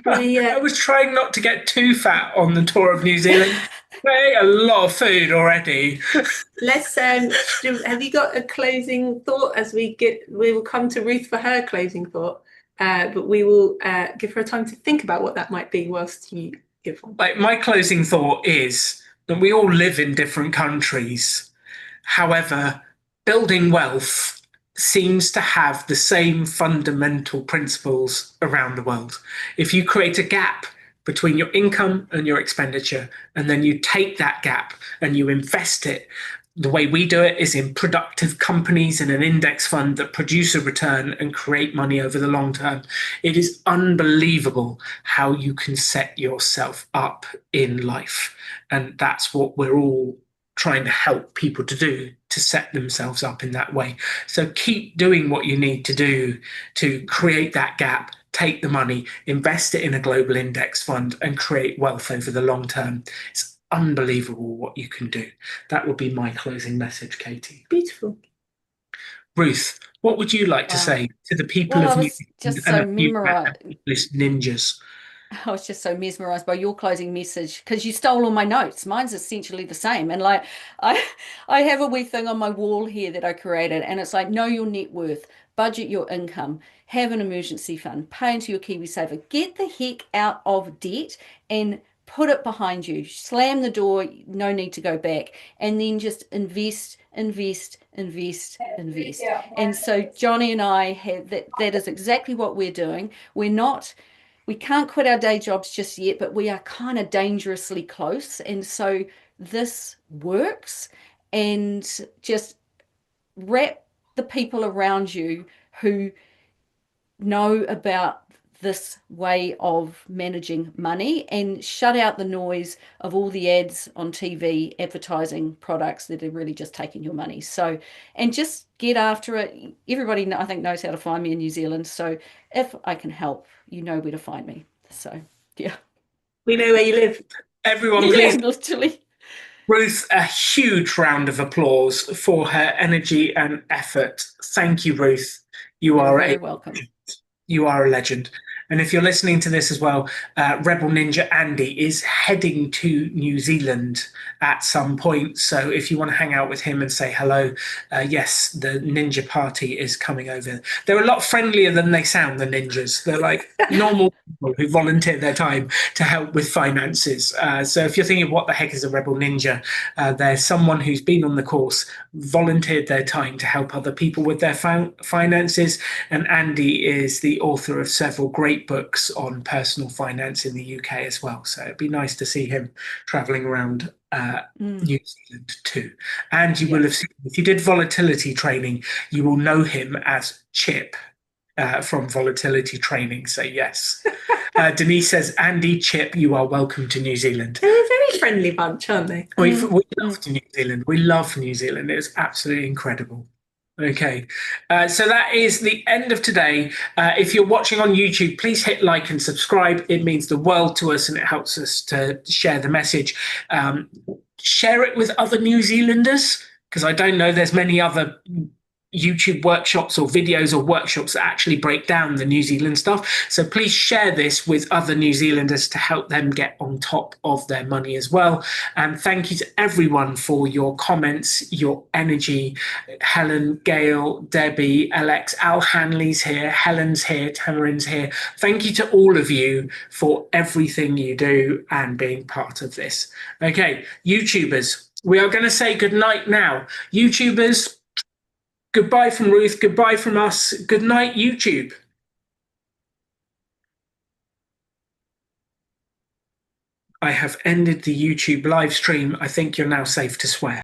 I was trying not to get too fat on the tour of New Zealand. I ate a lot of food already. Let's have you got a closing thought as we will come to Ruth for her closing thought, but we will give her time to think about what that might be whilst you give one. Like, my closing thought is that we all live in different countries. However, building wealth seems to have the same fundamental principles around the world. If you create a gap between your income and your expenditure, and then you take that gap and you invest it, the way we do it is in productive companies in an index fund that produce a return and create money over the long term. It is unbelievable how you can set yourself up in life. And that's what we're all trying to help people to do, to set themselves up in that way. So keep doing what you need to do to create that gap, take the money, invest it in a global index fund, and create wealth over the long term. It's unbelievable what you can do. That would be my closing message, Katie. Beautiful. Ruth, what would you like to say to the people of New Zealand and ninjas? I was just so mesmerized by your closing message because you stole all my notes. Mine's essentially the same. And like, I have a wee thing on my wall here that I created, and it's like, know your net worth, budget your income, have an emergency fund, pay into your KiwiSaver, get the heck out of debt and put it behind you, slam the door, no need to go back, and then just invest. And so Johnny and I have that is exactly what we're doing. We can't quit our day jobs just yet, but we are kind of dangerously close. And so this works. And just wrap the people around you who know about this way of managing money and shut out the noise of all the ads on TV advertising products that are really just taking your money. So, and just get after it. Everybody, I think, knows how to find me in New Zealand. So if I can help, you know where to find me. So, yeah. We know where you live. Everyone, please. Literally. Ruth, a huge round of applause for her energy and effort. Thank you, Ruth. You're very welcome. You are a legend. And if you're listening to this as well, Rebel Ninja Andy is heading to New Zealand at some point. So if you want to hang out with him and say hello, yes, the ninja party is coming over. They're a lot friendlier than they sound, the ninjas. They're like normal people who volunteer their time to help with finances. So if you're thinking, what the heck is a Rebel Ninja? There's someone who's been on the course, volunteered their time to help other people with their finances. And Andy is the author of several great great books on personal finance in the UK as well. So it'd be nice to see him traveling around New Zealand too. And you will have seen, if you did volatility training, you will know him as Chip from volatility training. So yes. Denise says, Andy, Chip, you are welcome to New Zealand. They're a very friendly bunch, aren't they? We love New Zealand. We love New Zealand. It was absolutely incredible. Okay, so that is the end of today. If you're watching on YouTube, please hit like and subscribe. It means the world to us and it helps us to share the message. Share it with other New Zealanders, because I don't know there's many other YouTube workshops or videos or workshops that actually break down the New Zealand stuff. So please share this with other New Zealanders to help them get on top of their money as well. And thank you to everyone for your comments, your energy. Helen, Gail, Debbie, Alex, Al Hanley's here, Helen's here, Tamarin's here. Thank you to all of you for everything you do and being part of this. Okay, YouTubers, we are going to say goodnight now. YouTubers, goodbye from Ruth, goodbye from us. Good night, YouTube. I have ended the YouTube live stream. I think you're now safe to swear.